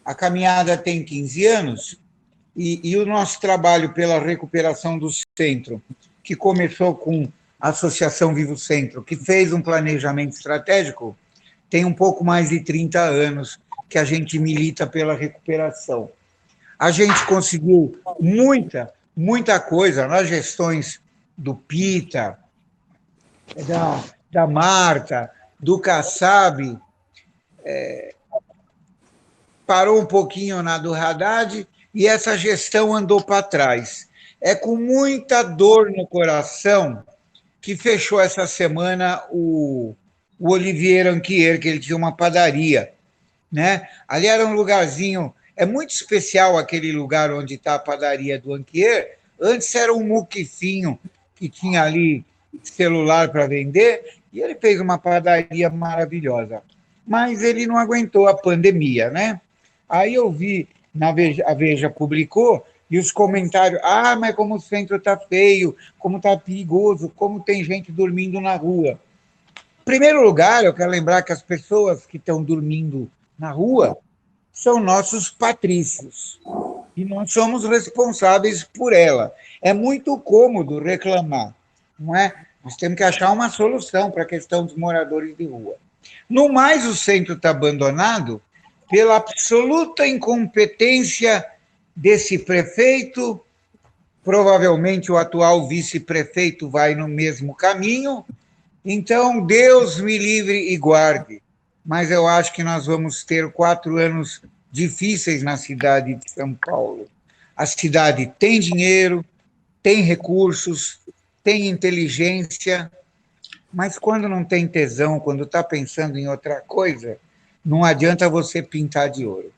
A caminhada tem 15 anos e o nosso trabalho pela recuperação do centro, que começou com a Associação Vivo Centro, que fez um planejamento estratégico, tem um pouco mais de 30 anos que a gente milita pela recuperação. A gente conseguiu muita coisa nas gestões do Pita, da Marta, do Kassab, parou um pouquinho na do Haddad e essa gestão andou para trás. É com muita dor no coração que fechou essa semana o Olivier Anquier, que ele tinha uma padaria, né? Ali era um lugarzinho, é muito especial aquele lugar onde está a padaria do Anquier. Antes era um muquifinho que tinha ali celular para vender e ele fez uma padaria maravilhosa. Mas ele não aguentou a pandemia, né? Aí eu vi, a Veja publicou, e os comentários, mas como o centro está feio, como está perigoso, como tem gente dormindo na rua. Em primeiro lugar, eu quero lembrar que as pessoas que estão dormindo na rua são nossos patrícios, e nós somos responsáveis por ela. É muito cômodo reclamar, não é? Nós temos que achar uma solução para a questão dos moradores de rua. No mais, o centro está abandonado pela absoluta incompetência desse prefeito, provavelmente o atual vice-prefeito vai no mesmo caminho. Então, Deus me livre e guarde. Mas eu acho que nós vamos ter 4 anos difíceis na cidade de São Paulo. A cidade tem dinheiro, tem recursos, tem inteligência, mas quando não tem tesão, quando está pensando em outra coisa, não adianta você pintar de ouro.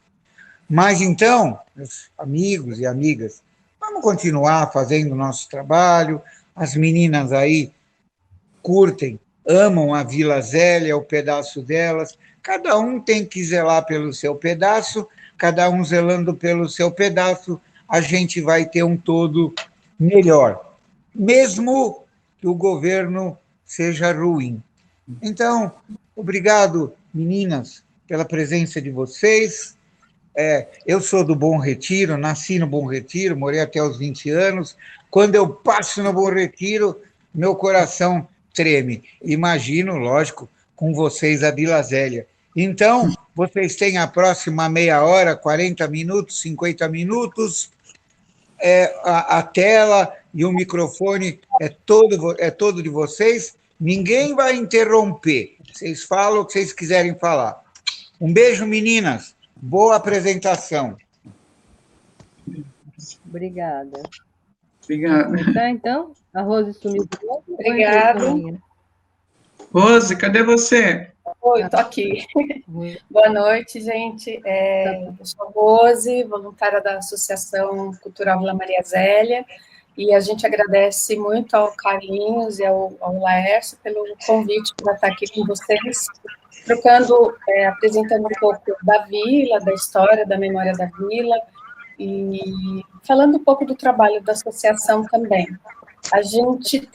Mas então, meus amigos e amigas, vamos continuar fazendo o nosso trabalho. As meninas aí curtem, amam a Vila Zélia, o pedaço delas. Cada um tem que zelar pelo seu pedaço, cada um zelando pelo seu pedaço, a gente vai ter um todo melhor, mesmo que o governo seja ruim. Então, obrigado, meninas, pela presença de vocês. Eu sou do Bom Retiro, nasci no Bom Retiro, morei até os 20 anos. Quando eu passo no Bom Retiro, meu coração treme. Imagino, lógico, com vocês a Vila Zélia. Então, vocês têm a próxima meia hora, 40 minutos, 50 minutos, a tela e o microfone é todo de vocês. Ninguém vai interromper. Vocês falam o que vocês quiserem falar. Um beijo, meninas. Boa apresentação. Obrigada. Obrigada. Começar, então? A Rose sumiu de novo? Obrigada. Rose, cadê você? Oi, estou aqui. Boa noite, gente. Eu sou a Rose, voluntária da Associação Cultural Vila Maria Zélia, e a gente agradece muito ao Carlinhos e ao Laércio pelo convite para estar aqui com vocês, apresentando um pouco da vila, da história, da memória da vila, e falando um pouco do trabalho da associação também. A gente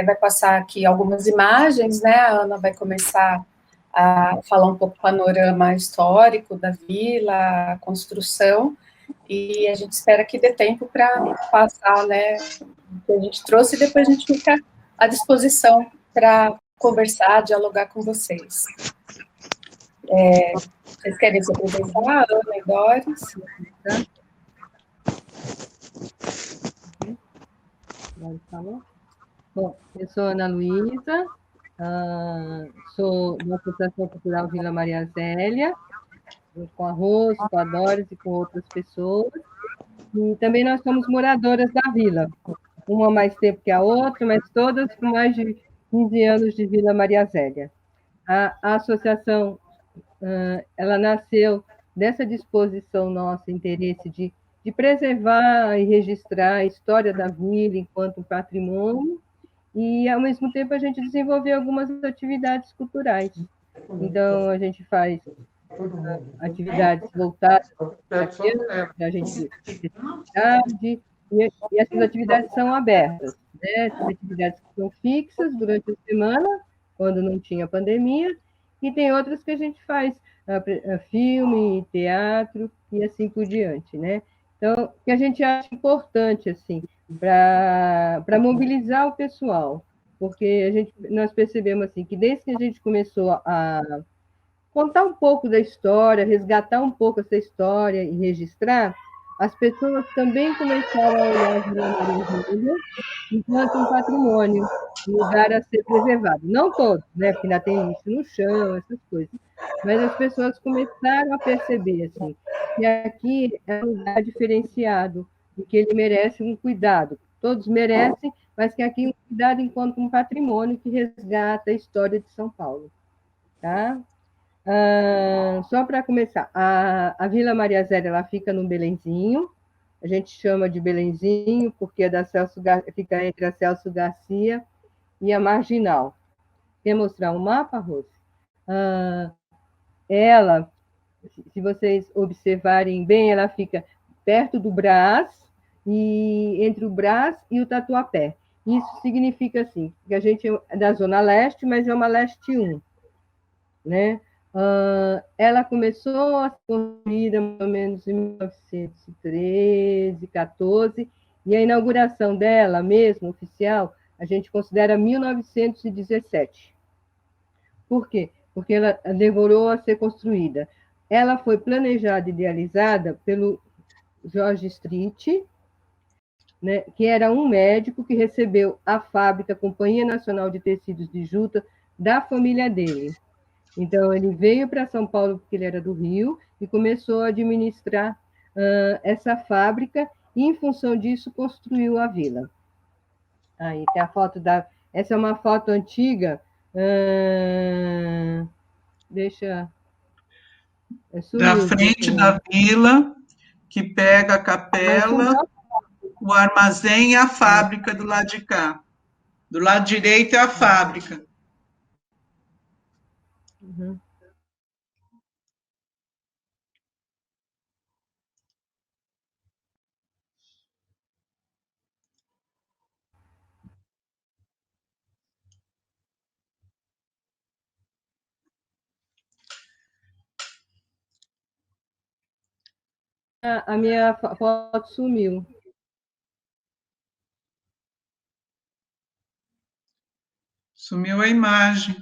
vai passar aqui algumas imagens, né? A Ana vai começar a falar um pouco do panorama histórico da vila, a construção, e a gente espera que dê tempo para passar, né, o que a gente trouxe, e depois a gente fica à disposição para conversar, dialogar com vocês. Vocês querem se apresentar, Ana e Doris? Bom, eu sou Ana Luísa, sou da Associação Cultural Vila Maria Zélia, com a Rose, com a Doris e com outras pessoas. E também nós somos moradoras da vila, uma mais tempo que a outra, mas todas com mais de 15 anos de Vila Maria Zélia. A associação, ela nasceu dessa disposição nossa, interesse de preservar e registrar a história da vila enquanto patrimônio, e, ao mesmo tempo, a gente desenvolveu algumas atividades culturais. Então, a gente faz atividades voltadas para criança, a gente atividade, e essas atividades são abertas, né? Tem atividades que são fixas durante a semana, quando não tinha pandemia, e tem outras que a gente faz filme, teatro e assim por diante, né? Então, o que a gente acha importante, assim, para mobilizar o pessoal, porque nós percebemos, assim, que desde que a gente começou a contar um pouco da história, resgatar um pouco essa história e registrar, as pessoas também começaram a olhar a Vila Maria Júlia enquanto um patrimônio, um lugar a ser preservado. Não todos, né? Porque ainda tem lixo no chão, essas coisas. Mas as pessoas começaram a perceber assim, que aqui é um lugar diferenciado e que ele merece um cuidado. Todos merecem, mas que aqui é um cuidado enquanto um patrimônio que resgata a história de São Paulo. Tá? Só para começar, a Vila Maria Zélia ela fica no Belenzinho, a gente chama de Belenzinho porque fica entre a Celso Garcia e a Marginal. Quer mostrar um mapa, Rose? Ela, se vocês observarem bem, ela fica perto do Brás, e entre o Brás e o Tatuapé. Isso significa assim, que a gente é da Zona Leste, mas é uma Leste 1, né? Ela começou a ser construída mais ou menos em 1913, 14, e a inauguração dela mesmo, oficial, a gente considera 1917. Por quê? Porque ela demorou a ser construída. Ela foi planejada e idealizada pelo George Street, né, que era um médico que recebeu a fábrica, a Companhia Nacional de Tecidos de Juta, da família dele. Então, ele veio para São Paulo, porque ele era do Rio, e começou a administrar essa fábrica, e, em função disso, construiu a vila. Aí tem a foto da... Essa é uma foto antiga. Deixa... Da frente da vila, que pega a capela, o armazém e a fábrica do lado de cá. Do lado direito é a fábrica. Uhum. A minha foto sumiu. Sumiu a imagem.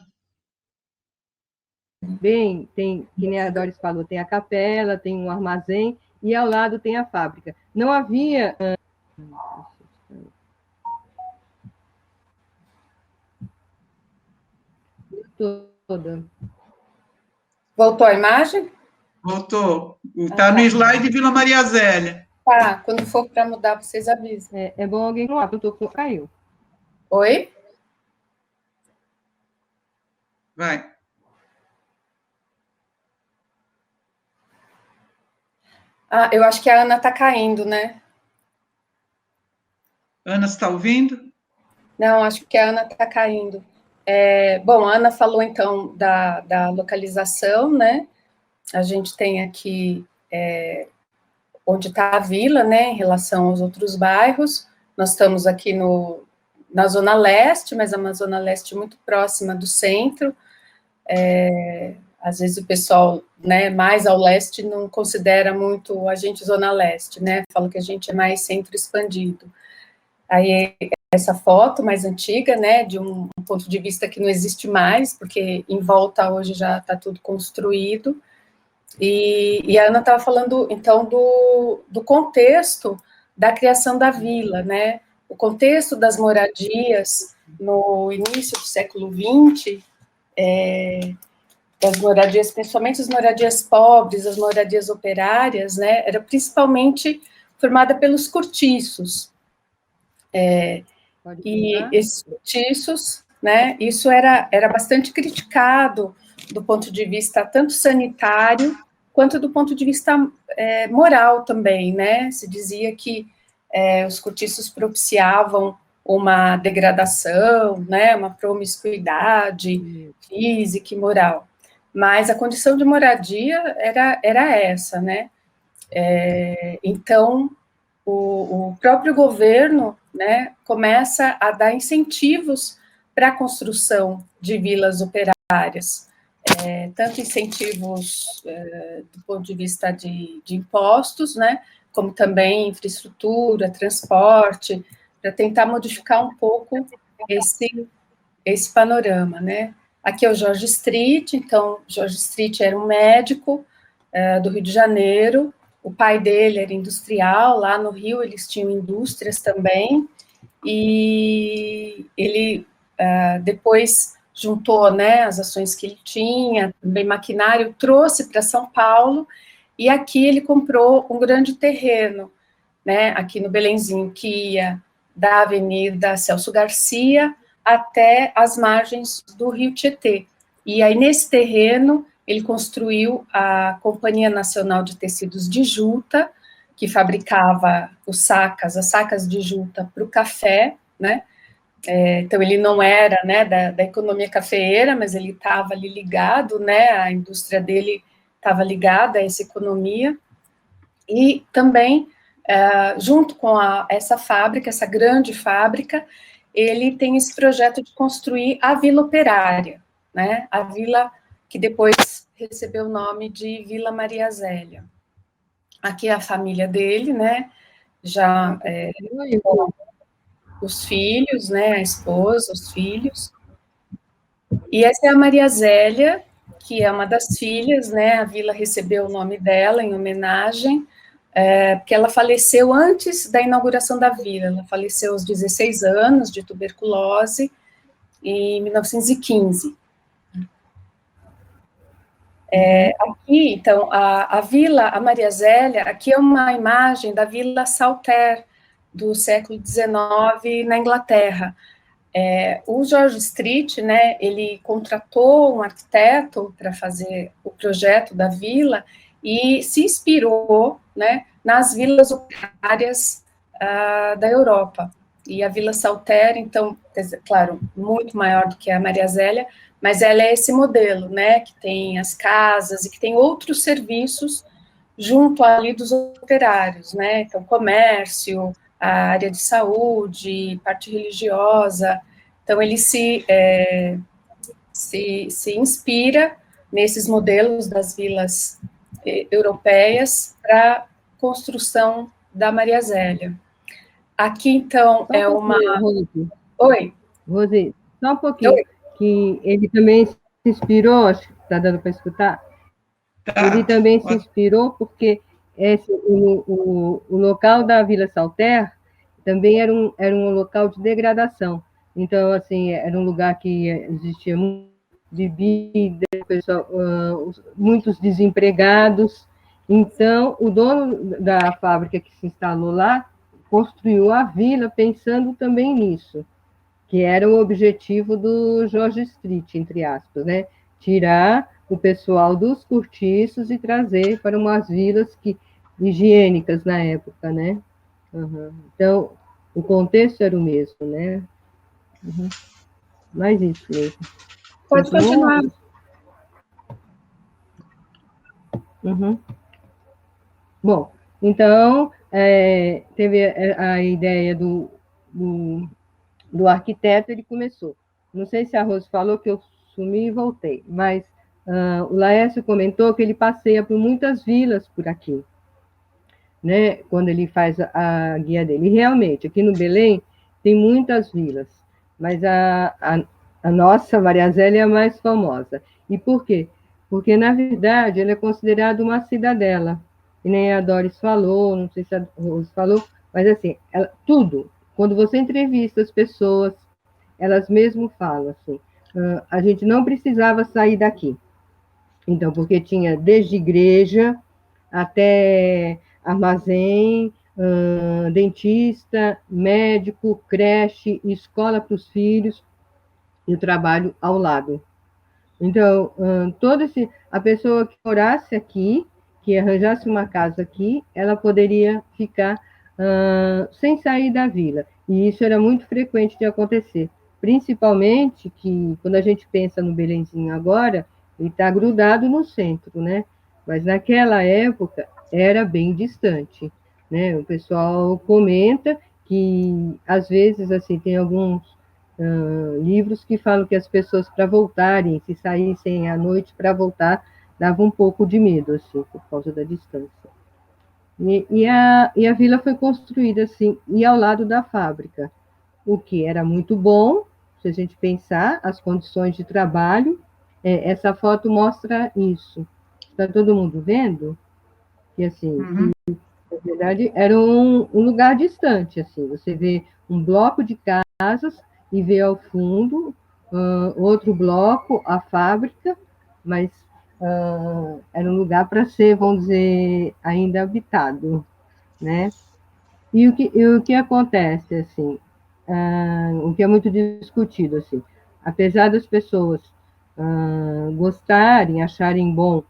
Bem, tem, que nem a Doris falou, tem a capela, tem um armazém, e ao lado tem a fábrica. Não havia... toda. Voltou a imagem? Voltou. Está no slide Vila Maria Zélia. Tá, quando for para mudar, vocês avisam. É bom alguém lá, caiu. Oi? Vai. Eu acho que a Ana está caindo, né? Ana, você está ouvindo? Não, acho que a Ana está caindo. Bom, a Ana falou, então, da localização, né? A gente tem aqui onde está a vila, né, em relação aos outros bairros. Nós estamos aqui na Zona Leste, mas é uma Zona Leste muito próxima do centro. Às vezes o pessoal, né, mais ao leste não considera muito a gente Zona Leste, né? Fala que a gente é mais centro expandido. Aí essa foto mais antiga, né, de um ponto de vista que não existe mais, porque em volta hoje já está tudo construído. E a Ana estava falando, então, do contexto da criação da vila, né? O contexto das moradias no início do século XX, das moradias, principalmente as moradias pobres, as moradias operárias, né? Era principalmente formada pelos cortiços. E esses cortiços, né? Isso era bastante criticado do ponto de vista tanto sanitário quanto do ponto de vista moral também, né? Se dizia que os cortiços propiciavam uma degradação, né? Uma promiscuidade física e moral. Mas a condição de moradia era essa, né? Então, o próprio governo, né, começa a dar incentivos para a construção de vilas operárias. tanto incentivos do ponto de vista de impostos, né, como também infraestrutura, transporte, para tentar modificar um pouco esse panorama, né. Aqui é o George Street, então, George Street era um médico do Rio de Janeiro, o pai dele era industrial, lá no Rio eles tinham indústrias também, e ele depois juntou, né, as ações que ele tinha, também maquinário, trouxe para São Paulo, e aqui ele comprou um grande terreno, né, aqui no Belenzinho, que ia da Avenida Celso Garcia até as margens do Rio Tietê. E aí, nesse terreno, ele construiu a Companhia Nacional de Tecidos de Juta, que fabricava as sacas de juta para o café, né? Então, ele não era, né, da economia cafeeira, mas ele estava ali ligado, né, a indústria dele estava ligada a essa economia, e também, junto com essa fábrica, essa grande fábrica, ele tem esse projeto de construir a Vila Operária, né, a vila que depois recebeu o nome de Vila Maria Zélia. Aqui é a família dele, né, já os filhos, né, a esposa, os filhos. E essa é a Maria Zélia, que é uma das filhas, né, a vila recebeu o nome dela em homenagem, porque ela faleceu antes da inauguração da vila, ela faleceu aos 16 anos de tuberculose, em 1915. Aqui, então, a vila, a Maria Zélia, aqui é uma imagem da Vila Saltaire, do século XIX, na Inglaterra. O George Street, né, ele contratou um arquiteto para fazer o projeto da vila e se inspirou, né, nas vilas operárias da Europa. E a Vila Saltaire, então, claro, muito maior do que a Maria Zélia, mas ela é esse modelo, né, que tem as casas e que tem outros serviços junto ali dos operários, né, então comércio, a área de saúde, parte religiosa. Então ele se inspira nesses modelos das vilas europeias para a construção da Maria Zélia. Aqui, então, é uma... Rose. Oi? Rose, só um pouquinho. Oi. Que ele também se inspirou, acho que está dando para escutar, ele também se inspirou porque o local da Vila Saltaire também era um local de degradação. Então, assim, era um lugar que existia muito bebida, muitos desempregados. Então, o dono da fábrica que se instalou lá construiu a vila pensando também nisso, que era o objetivo do George Street, entre aspas, né? Tirar o pessoal dos cortiços e trazer para umas vilas higiênicas na época, né? Uhum. Então, o contexto era o mesmo, né? Uhum. Mas isso mesmo. Pode continuar. Uhum. Bom, então, teve a ideia do arquiteto, ele começou. Não sei se a Rose falou que eu sumi e voltei, mas o Laércio comentou que ele passeia por muitas vilas por aqui, né, quando ele faz a guia dele. E realmente, aqui no Belém tem muitas vilas, mas a nossa Maria Zélia é a mais famosa. E por quê? Porque, na verdade, ela é considerada uma cidadela, e nem a Doris falou, não sei se a Rose falou, mas assim, tudo. Quando você entrevista as pessoas, elas mesmo falam assim, a gente não precisava sair daqui. Então, porque tinha desde igreja até armazém, dentista, médico, creche, escola para os filhos e o trabalho ao lado. Então, a pessoa que morasse aqui, que arranjasse uma casa aqui, ela poderia ficar sem sair da vila. E isso era muito frequente de acontecer. Principalmente que, quando a gente pensa no Belenzinho agora, ele está grudado no centro, né? Mas naquela época era bem distante, né? O pessoal comenta que, às vezes, assim, tem alguns livros que falam que as pessoas, para voltarem, se saíssem à noite para voltar, dava um pouco de medo, assim, por causa da distância. E a vila foi construída assim, e ao lado da fábrica, o que era muito bom, se a gente pensar, as condições de trabalho. Essa foto mostra isso. Está todo mundo vendo? Que, assim, na verdade, era um lugar distante, assim, você vê um bloco de casas e vê ao fundo outro bloco, a fábrica, mas era um lugar para ser, vamos dizer, ainda habitado, né? E o que acontece, assim, o que é muito discutido, assim, apesar das pessoas gostarem, acharem bom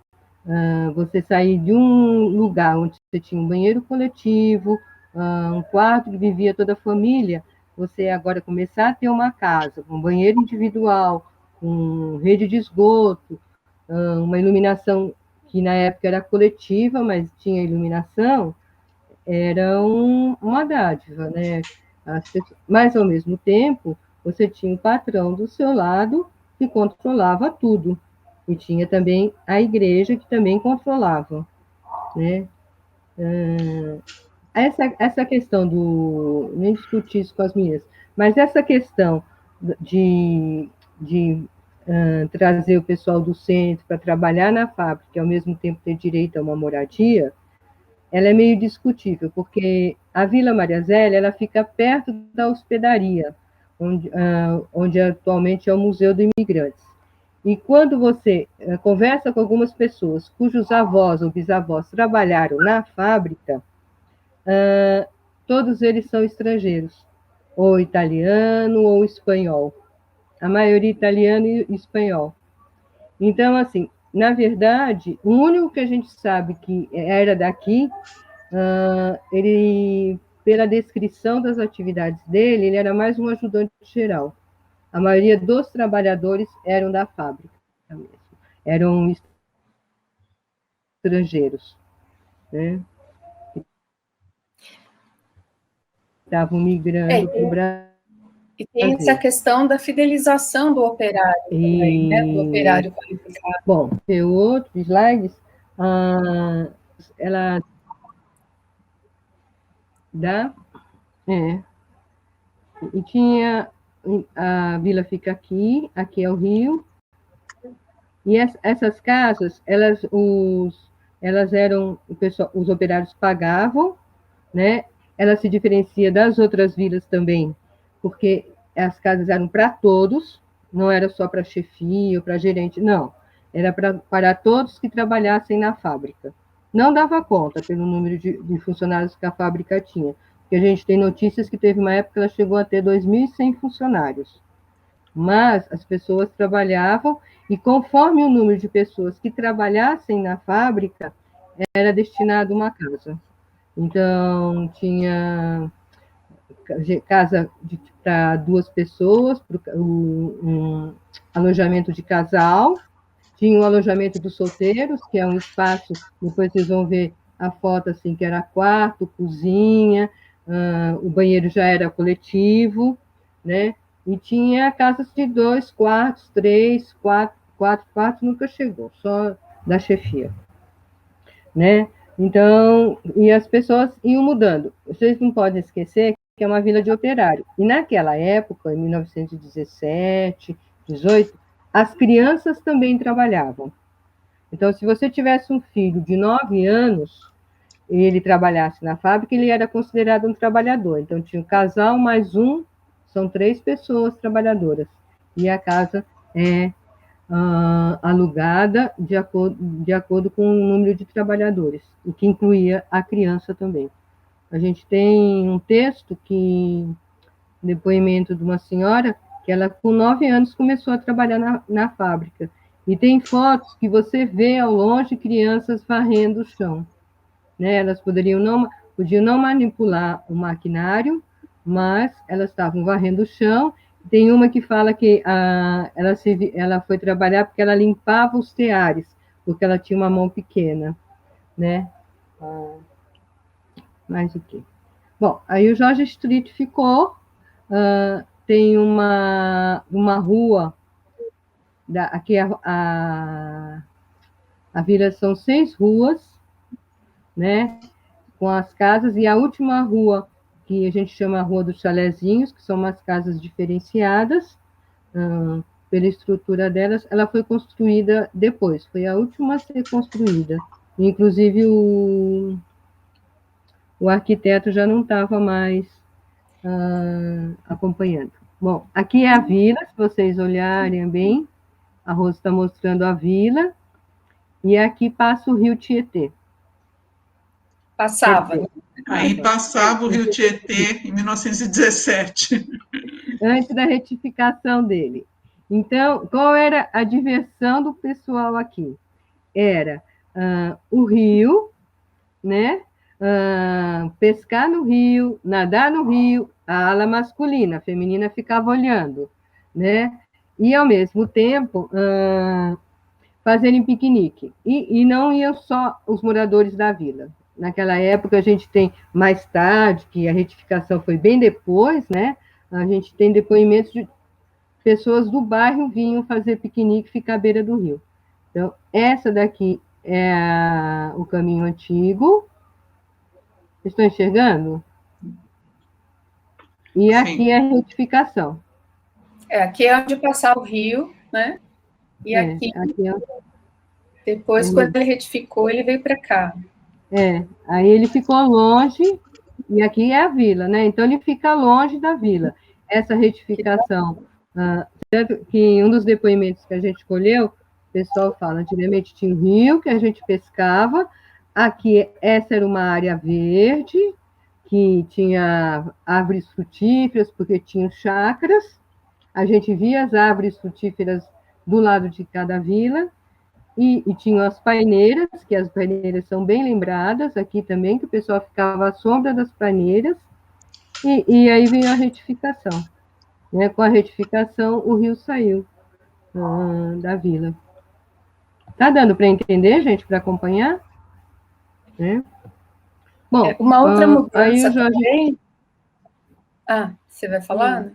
você sair de um lugar onde você tinha um banheiro coletivo, um quarto que vivia toda a família, você agora começar a ter uma casa com banheiro individual, com rede de esgoto, uma iluminação que na época era coletiva, mas tinha iluminação, era uma dádiva, né? Mas, ao mesmo tempo, você tinha o patrão do seu lado que controlava tudo. E tinha também a igreja que também controlava, né? Essa questão do... Nem discutir isso com as meninas, mas essa questão de trazer o pessoal do centro para trabalhar na fábrica e, ao mesmo tempo, ter direito a uma moradia, ela é meio discutível, porque a Vila Maria Zélia ela fica perto da hospedaria, onde atualmente é o Museu do Imigrantes. E quando você conversa com algumas pessoas cujos avós ou bisavós trabalharam na fábrica, todos eles são estrangeiros, ou italiano ou espanhol. A maioria italiano e espanhol. Então, assim, na verdade, o único que a gente sabe que era daqui, ele, pela descrição das atividades dele, ele era mais um ajudante geral. A maioria dos trabalhadores eram da fábrica mesmo. Eram estrangeiros, né? Estavam migrando para o Brasil. E tem essa questão da fidelização do operário também, né? Do operário qualificado. Bom, tem outros slides. Ela dá... E tinha... A vila fica aqui é o Rio. E essas casas, elas eram... os operários pagavam, né? Ela se diferencia das outras vilas também, porque as casas eram para todos, não era só para chefia ou para gerente, não. Era para todos que trabalhassem na fábrica. Não dava conta pelo número de funcionários que a fábrica tinha, porque a gente tem notícias que teve uma época que ela chegou a ter 2.100 funcionários. Mas as pessoas trabalhavam e, conforme o número de pessoas que trabalhassem na fábrica, era destinado uma casa. Então, tinha casa para 2 pessoas, um alojamento de casal, tinha o alojamento dos solteiros, que é um espaço, depois vocês vão ver a foto, assim, que era quarto, cozinha, o banheiro já era coletivo, né? E tinha casas de 2 quartos, 3, 4 quartos, nunca chegou, só da chefia, né? Então, e as pessoas iam mudando. Vocês não podem esquecer que é uma vila de operário. E naquela época, em 1917, 18, as crianças também trabalhavam. Então, se você tivesse um filho de 9 anos e ele trabalhasse na fábrica, ele era considerado um trabalhador. Então, tinha um casal mais um, são 3 pessoas trabalhadoras. E a casa é alugada de acordo com o número de trabalhadores, o que incluía a criança também. A gente tem um texto depoimento de uma senhora, que ela com 9 anos começou a trabalhar na fábrica. E tem fotos que você vê ao longe crianças varrendo o chão, né? Elas podiam não manipular o maquinário, mas elas estavam varrendo o chão. Tem uma que fala que ela foi trabalhar porque ela limpava os teares, porque ela tinha uma mão pequena, né? Mais o quê? Bom, aí o George Street ficou, tem uma rua, aqui a vila são 6 ruas, né, com as casas, e a última rua, que a gente chama a Rua dos Chalezinhos, que são umas casas diferenciadas, pela estrutura delas, ela foi construída depois, foi a última a ser construída. Inclusive, o arquiteto já não estava mais acompanhando. Bom, aqui é a vila, se vocês olharem bem, a Rosa está mostrando a vila, e aqui passa o rio Tietê. Passava. Aí passava o rio Tietê em 1917. Antes da retificação dele. Então, qual era a diversão do pessoal aqui? Era o rio, né? Pescar no rio, nadar no rio, a ala masculina, a feminina ficava olhando, né? E, ao mesmo tempo, fazerem piquenique. E não iam só os moradores da vila. Naquela época, a gente tem, mais tarde, que a retificação foi bem depois, né? A gente tem depoimentos de pessoas do bairro vinham fazer piquenique e ficar à beira do rio. Então, essa daqui é o caminho antigo. Estão enxergando? E aqui Sim. é a retificação. Aqui é onde passar o rio, né? E aqui depois, quando ele retificou, ele veio para cá. Aí ele ficou longe, e aqui é a vila, né? Então ele fica longe da vila. Essa retificação, que em um dos depoimentos que a gente escolheu, o pessoal fala, antigamente tinha um rio que a gente pescava, aqui essa era uma área verde, que tinha árvores frutíferas, porque tinha chácaras, a gente via as árvores frutíferas do lado de cada vila, e tinham as paineiras, que as paineiras são bem lembradas, aqui também, que o pessoal ficava à sombra das paineiras, e aí veio a retificação. Né? Com a retificação, o rio saiu da vila. Tá dando para entender, gente, para acompanhar? Né? Bom, uma outra mudança aí o Jorge... também... você vai falar?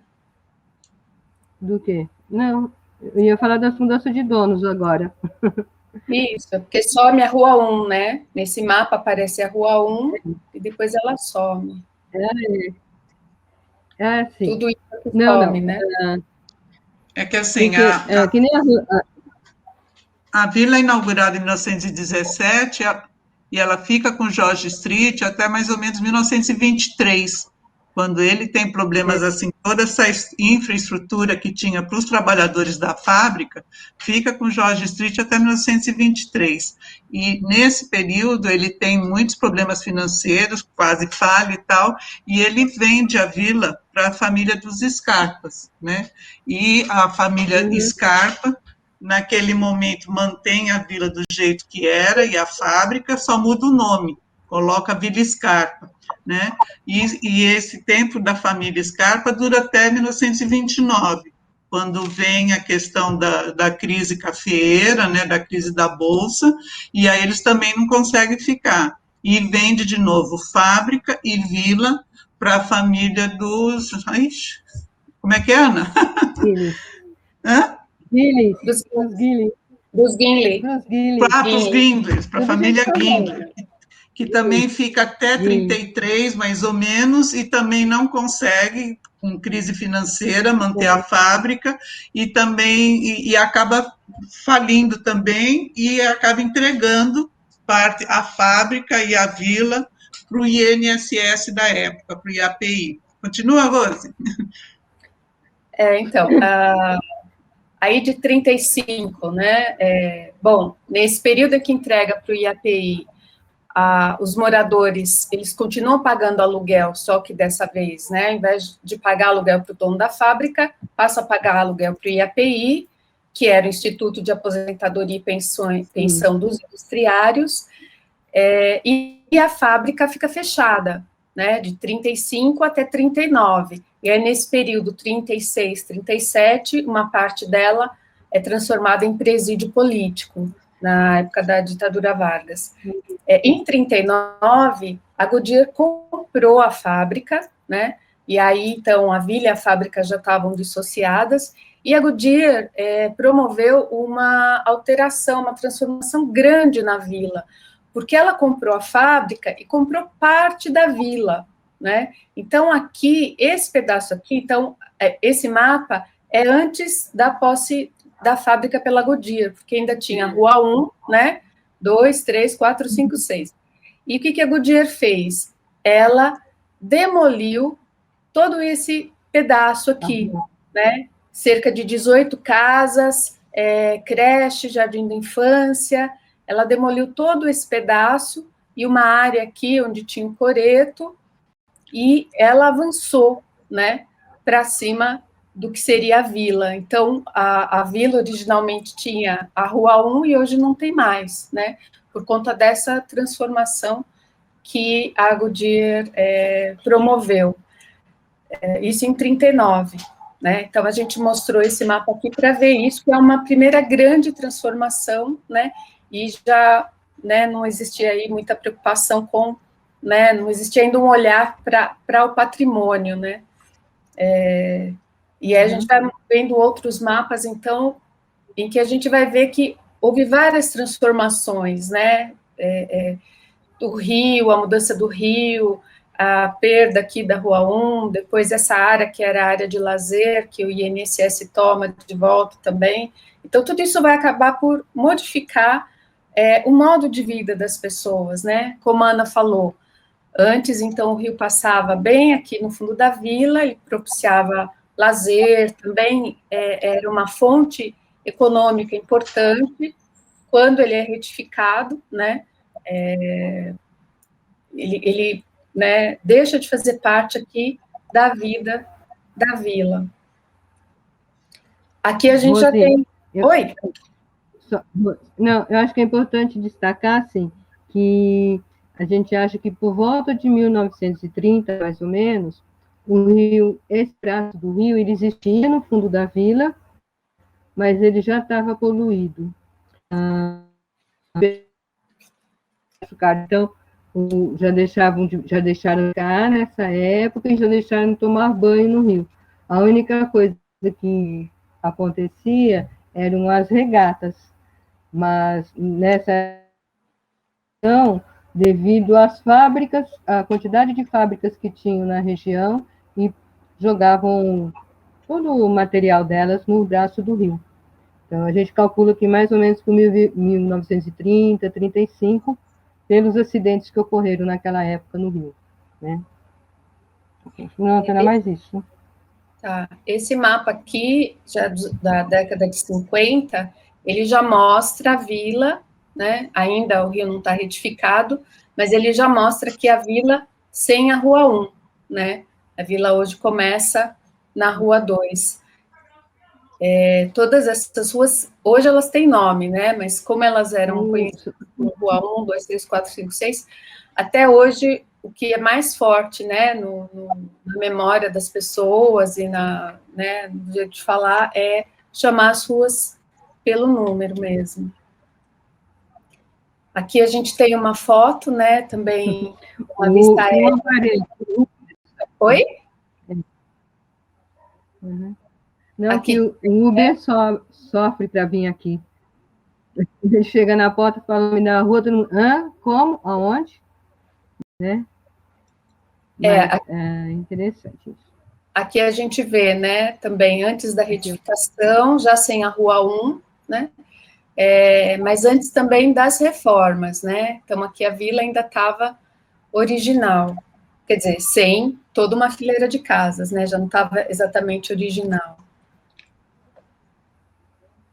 Do quê? Não, eu ia falar das mudanças de donos agora. Isso, porque some a Rua 1, né? Nesse mapa aparece a Rua 1 e depois ela some. Sim. Tudo isso que some, né? É que assim, que nem a vila é inaugurada em 1917 e ela fica com George Street até mais ou menos 1923, quando ele tem problemas assim, toda essa infraestrutura que tinha para os trabalhadores da fábrica, fica com George Street até 1923. E nesse período ele tem muitos problemas financeiros, quase falha e tal, e ele vende a vila para a família dos Scarpas, né? E a família Scarpa, naquele momento, mantém a vila do jeito que era, e a fábrica só muda o nome, coloca a Vila Scarpa, né? E esse tempo da família Scarpa dura até 1929, quando vem a questão da crise cafeeira, né, da crise da Bolsa, e aí eles também não conseguem ficar. E vende de novo fábrica e vila para a família dos... como é que é, Ana? Guilherme. Hã? Dos Guinle. Para os Guindlers, para a família Guindler, que também fica até 33, mais ou menos, e também não consegue, com crise financeira, manter a fábrica, e também e acaba falindo também, e acaba entregando a fábrica e a vila para o INSS da época, para o IAPI. Continua, Rose? Então, aí de 35, né? Bom, nesse período que entrega para o IAPI, os moradores, eles continuam pagando aluguel, só que dessa vez, né, ao invés de pagar aluguel para o dono da fábrica, passa a pagar aluguel para o IAPI, que era o Instituto de Aposentadoria e Pensão dos Industriários, e a fábrica fica fechada, né, de 35 até 39, e aí nesse período 36, 37, uma parte dela é transformada em presídio político, na época da ditadura Vargas. Em 39, a Goodyear comprou a fábrica, né, E aí, então, a vila e a fábrica já estavam dissociadas, e a Goodyear promoveu uma alteração, uma transformação grande na vila, porque ela comprou a fábrica e comprou parte da vila, né? Então, aqui, esse pedaço aqui, então, esse mapa é antes da posse da fábrica pela Goodyear, porque ainda tinha a Rua 1, né? 2, 3, 4, 5, 6. E o que a Goodyear fez? Ela demoliu todo esse pedaço aqui, né? Cerca de 18 casas, creche, jardim da infância. Ela demoliu todo esse pedaço e uma área aqui onde tinha um coreto, e ela avançou, né, para cima do que seria a vila. Então, a vila originalmente tinha a Rua 1 e hoje não tem mais, né, por conta dessa transformação que a Goodyear promoveu. Isso em 39, né? Então, a gente mostrou esse mapa aqui para ver isso, que é uma primeira grande transformação, né? E já, né, não existia aí muita preocupação com, né, não existia ainda um olhar para o patrimônio, né? E aí a gente vai vendo outros mapas, então, em que a gente vai ver que houve várias transformações, né? Do rio, a mudança do rio, a perda aqui da Rua 1, depois essa área que era a área de lazer, que o INSS toma de volta também. Então, tudo isso vai acabar por modificar o modo de vida das pessoas, né? Como a Ana falou, antes, então, o rio passava bem aqui no fundo da vila, ele propiciava lazer, também era uma fonte econômica importante. Quando ele é retificado, né? Ele né, deixa de fazer parte aqui da vida da vila. Aqui a gente já tem... Oi? Não, eu acho que é importante destacar, assim, que a gente acha que por volta de 1930, mais ou menos, o rio, esse braço do rio, ele existia no fundo da vila, mas ele já estava poluído. Então, já deixaram cá nessa época e já deixaram de tomar banho no rio. A única coisa que acontecia eram as regatas, mas nessa então, devido às fábricas, a quantidade de fábricas que tinham na região, e jogavam todo o material delas no braço do rio. Então, a gente calcula que mais ou menos por 1930, 35, pelos acidentes que ocorreram naquela época no rio, né? Não tem nada mais isso. Tá. Esse mapa aqui, já da década de 50, ele já mostra a vila, né? Ainda o rio não está retificado, mas ele já mostra que a vila sem a Rua 1, né? A vila hoje começa na Rua 2. Todas essas ruas, hoje elas têm nome, né? Mas como elas eram conhecidas como Rua 1, 2, 3, 4, 5, 6, até hoje o que é mais forte, né, na memória das pessoas e né, no jeito de falar é chamar as ruas pelo número mesmo. Aqui a gente tem uma foto, né, também uma vista aérea. Oi? Uhum. Não, aqui o Uber sofre para vir aqui. Ele chega na porta, fala o nome da rua, todo mundo, como? Aonde? Né? É interessante isso. Aqui a gente vê, né, também antes da retificação, já sem a Rua 1, né, mas antes também das reformas, né, então aqui a vila ainda estava original, quer dizer, sem toda uma fileira de casas, né, já não estava exatamente original.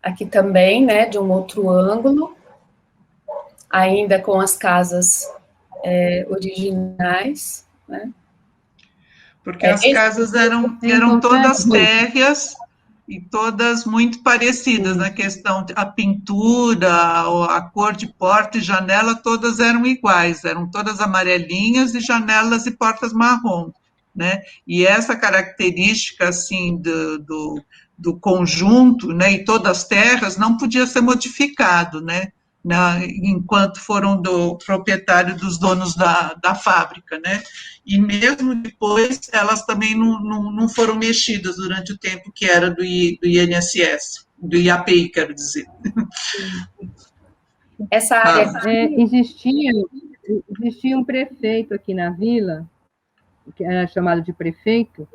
Aqui também, né, de um outro ângulo, ainda com as casas originais, né. Porque as casas eram todas térreas e todas muito parecidas na questão, a pintura, a cor de porta e janela, todas eram iguais, eram todas amarelinhas e janelas e portas marrom, né? E essa característica, assim, do conjunto, né, e todas as terras, não podia ser modificado, né? enquanto foram do proprietário dos donos da fábrica, né? E mesmo depois, elas também não foram mexidas durante o tempo que era do INSS, do IAPI, quero dizer. Essa área existia um prefeito aqui na vila, que era chamado de prefeito,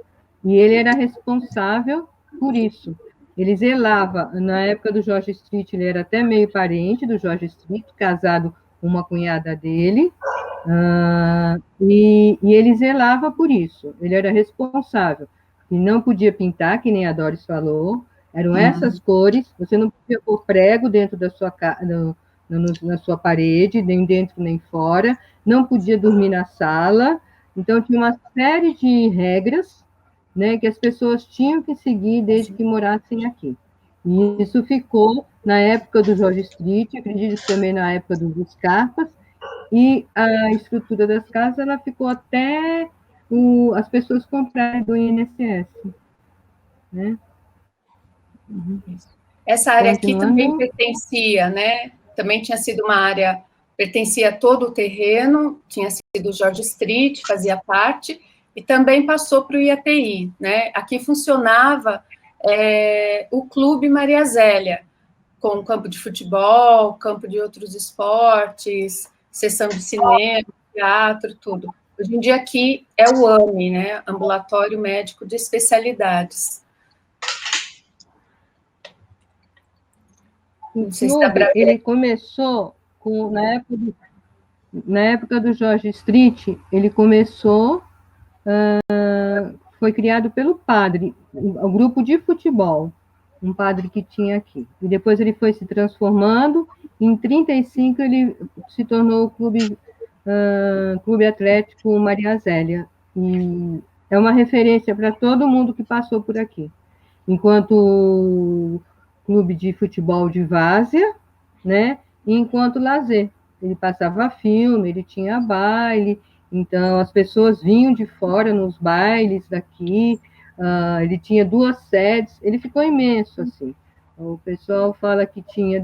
e ele era responsável por isso. Ele zelava, na época do Jorge Street, ele era até meio parente do Jorge Street, casado com uma cunhada dele, e ele zelava por isso, ele era responsável. E não podia pintar, que nem a Doris falou, eram essas cores, você não podia pôr prego dentro da sua na sua parede, nem dentro nem fora, não podia dormir na sala, então tinha uma série de regras, né, que as pessoas tinham que seguir desde que morassem aqui. E isso ficou na época do Jorge Street, acredito que também na época dos Scarpas, e a estrutura das casas ela ficou até as pessoas comprarem do INSS. Né? Essa área aqui também pertencia, né? Também tinha sido uma área, pertencia a todo o terreno, tinha sido Jorge Street, fazia parte, e também passou para o IAPI, né? Aqui funcionava o Clube Maria Zélia, com campo de futebol, campo de outros esportes, sessão de cinema, teatro, tudo. Hoje em dia aqui é o AME, né? Ambulatório Médico de Especialidades. O clube, ele começou na época do Jorge Street, ele começou, foi criado pelo padre, o grupo de futebol, um padre que tinha aqui. E depois ele foi se transformando, em 1935 ele se tornou o Clube Atlético Maria Zélia. E é uma referência para todo mundo que passou por aqui. Enquanto clube de futebol de várzea, né? E enquanto lazer. Ele passava filme, ele tinha baile, então as pessoas vinham de fora nos bailes daqui, ele tinha 2 sedes, ele ficou imenso, assim. O pessoal fala que tinha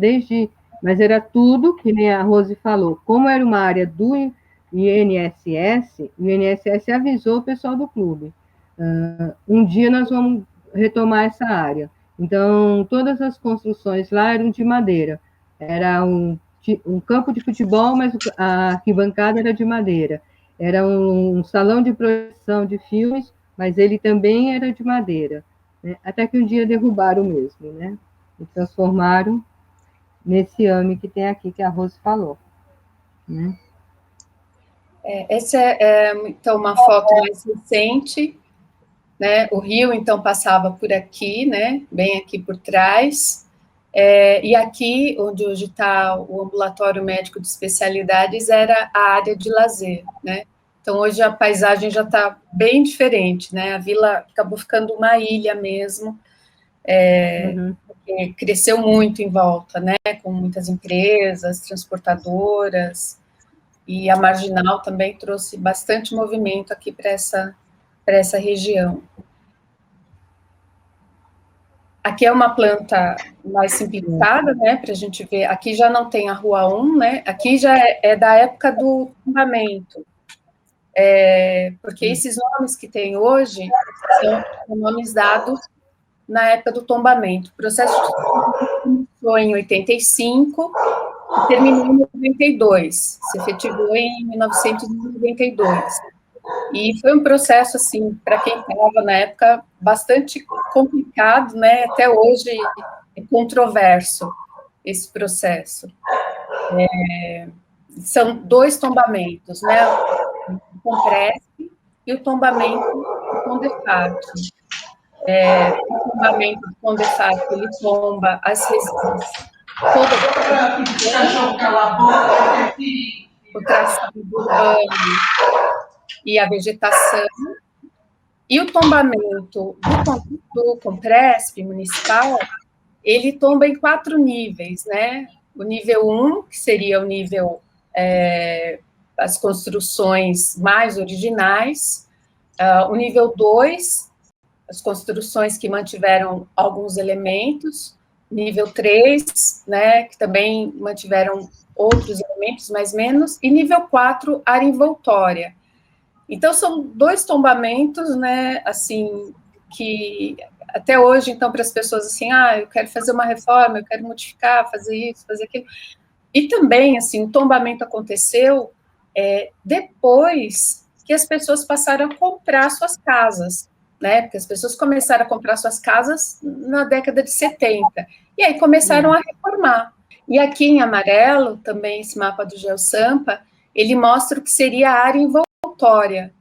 mas era tudo, que nem a Rose falou, como era uma área do INSS, o INSS avisou o pessoal do clube. Um dia nós vamos retomar essa área. Então, todas as construções lá eram de madeira. Era um campo de futebol, mas a arquibancada era de madeira. Era um salão de projeção de filmes, mas ele também era de madeira. Né? Até que um dia derrubaram mesmo, né? E transformaram nesse AME que tem aqui, que a Rose falou. Né? Essa então, uma foto mais recente, né? O rio, então, passava por aqui, né? Bem aqui por trás. E aqui, onde hoje está o ambulatório médico de especialidades, era a área de lazer, né? Então, hoje a paisagem já está bem diferente, né? A vila acabou ficando uma ilha mesmo, cresceu muito em volta, né? Com muitas empresas, transportadoras, e a Marginal também trouxe bastante movimento aqui para essa região. Aqui é uma planta mais simplificada, né, para a gente ver. Aqui já não tem a Rua 1, né, aqui já é da época do tombamento, porque esses nomes que tem hoje são nomes dados na época do tombamento. O processo de tombamento começou em 85 e terminou em 92, se efetivou em 1992. E foi um processo, assim, para quem estava na época, bastante complicado, né? Até hoje é controverso esse processo. São 2 tombamentos, né? O Compresp e o tombamento do Condefat. O tombamento do Condefat, ele tomba as residências todas, o traçado urbano e a vegetação, e o tombamento do Compresp municipal, ele tomba em 4 níveis, né? O nível 1, que seria o nível as construções mais originais, o nível 2, as construções que mantiveram alguns elementos, nível 3, né, que também mantiveram outros elementos, mas menos, e nível 4, área envoltória. Então, são 2 tombamentos, né, assim, que até hoje, então, para as pessoas, assim, eu quero fazer uma reforma, eu quero modificar, fazer isso, fazer aquilo. E também, assim, o tombamento aconteceu depois que as pessoas passaram a comprar suas casas, né, porque as pessoas começaram a comprar suas casas na década de 70, e aí começaram a reformar. E aqui em amarelo, também esse mapa do GeoSampa, ele mostra o que seria a área envoltória,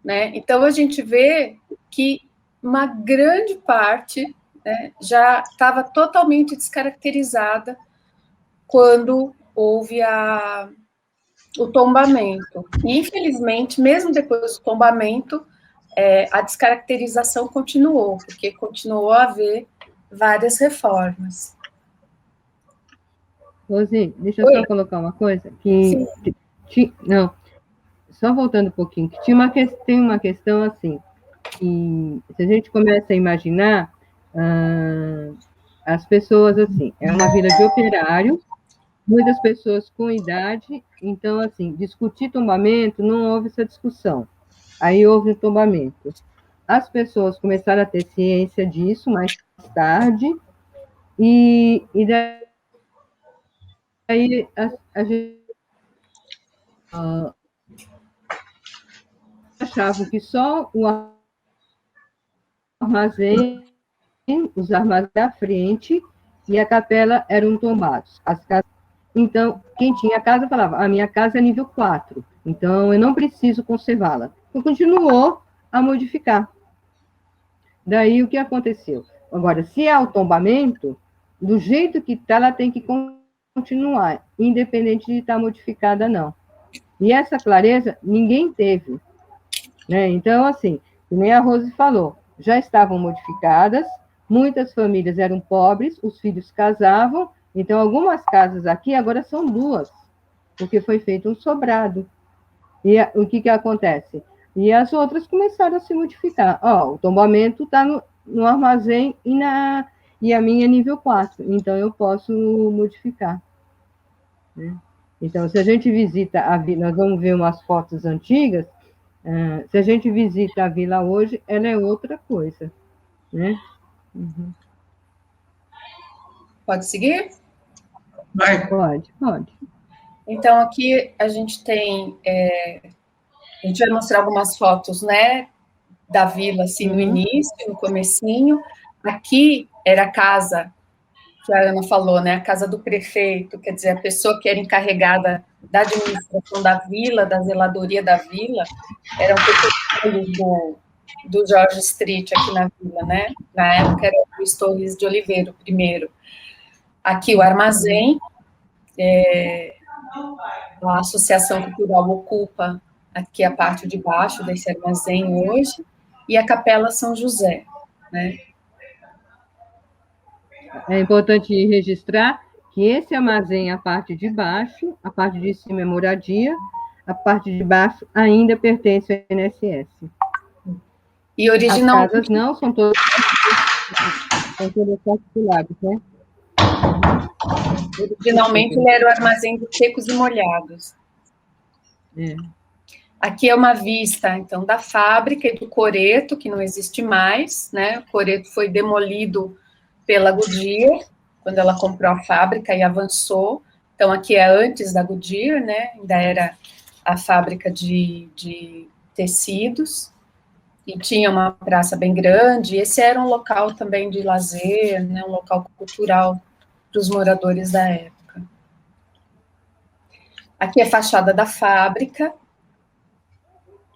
né? Então, a gente vê que uma grande parte, né, já estava totalmente descaracterizada quando houve o tombamento. E, infelizmente, mesmo depois do tombamento, a descaracterização continuou, porque continuou a haver várias reformas. Rosi, deixa eu só colocar uma coisa, não, só voltando um pouquinho, que tem uma questão assim, que se a gente começa a imaginar, as pessoas assim, é uma vila de operários, muitas pessoas com idade, então assim, discutir tombamento, não houve essa discussão, aí houve o tombamento. As pessoas começaram a ter ciência disso mais tarde, e daí a gente achavam que só o armazém, os armazéns da frente e a capela eram tombados. Então, quem tinha casa falava, a minha casa é nível 4, então eu não preciso conservá-la. Então, continuou a modificar. Daí, o que aconteceu? Agora, se há o tombamento, do jeito que está, ela tem que continuar, independente de estar modificada, não. E essa clareza, ninguém teve. Né? Então, assim, nem a Rose falou, já estavam modificadas, muitas famílias eram pobres, os filhos casavam, então algumas casas aqui agora são 2, porque foi feito um sobrado. E o que acontece? E as outras começaram a se modificar. O tombamento está no armazém e a minha é nível 4, então eu posso modificar. Né? Então, se a gente visita a vila, nós vamos ver umas fotos antigas, se a gente visita a vila hoje, ela é outra coisa, né? Uhum. Pode seguir? Vai. Pode. Então, aqui a gente tem... a gente vai mostrar algumas fotos, né, da vila, assim, no início, no comecinho. Aqui era a casa que a Ana falou, né, a casa do prefeito, quer dizer, a pessoa que era encarregada da administração da vila, da zeladoria da vila, eram pessoas do George Street aqui na vila, né? Na época era o Luiz Torres de Oliveira, o primeiro. Aqui o armazém, a Associação Cultural ocupa aqui a parte de baixo desse armazém hoje, e a Capela São José, né? É importante registrar que esse armazém, a parte de baixo, a parte de cima é moradia, a parte de baixo ainda pertence ao INSS. E originalmente... As casas não, são todas particulares, né? Originalmente ele era o armazém de secos e molhados. Aqui é uma vista, então, da fábrica e do coreto, que não existe mais, né? O coreto foi demolido pela Goodyear, quando ela comprou a fábrica e avançou. Então, aqui é antes da Goodyear, né? Ainda era a fábrica de tecidos, e tinha uma praça bem grande. Esse era um local também de lazer, né? Um local cultural para os moradores da época. Aqui é a fachada da fábrica,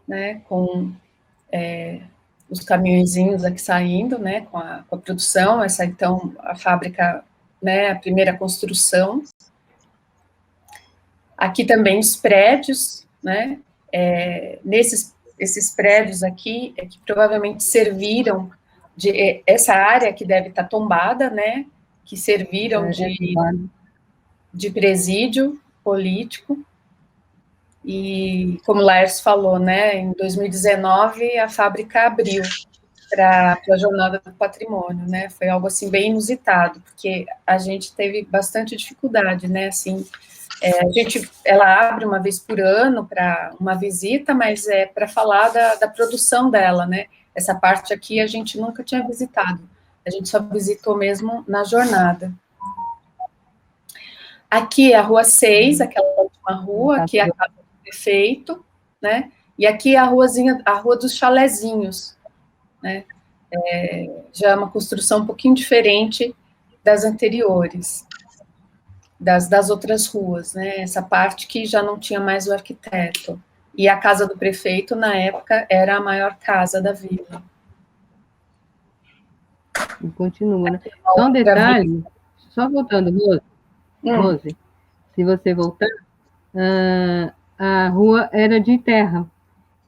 né? Com os caminhõezinhos aqui saindo, né? Com a produção. Essa, então, a fábrica, né? A primeira construção. Aqui também os prédios, né? Esses prédios aqui é que provavelmente serviram de... Essa área que deve estar tombada, né? Que serviram de presídio político. E, como o Laércio falou, né? Em 2019, a fábrica abriu. para a Jornada do Patrimônio, né? Foi algo assim bem inusitado, porque a gente teve bastante dificuldade, né? Assim, ela abre uma vez por ano para uma visita, mas é para falar da produção dela, né? Essa parte aqui a gente nunca tinha visitado, a gente só visitou mesmo na jornada. Aqui é a Rua 6, aquela última rua, aqui é a casa do prefeito, né? E aqui é a Rua dos Chalezinhos, né? Já é uma construção um pouquinho diferente das anteriores, das outras ruas, né? Essa parte que já não tinha mais o arquiteto. E a casa do prefeito, na época, era a maior casa da vila. E continua, né? Só um detalhe, só voltando, Rose, se você voltar, a rua era de terra,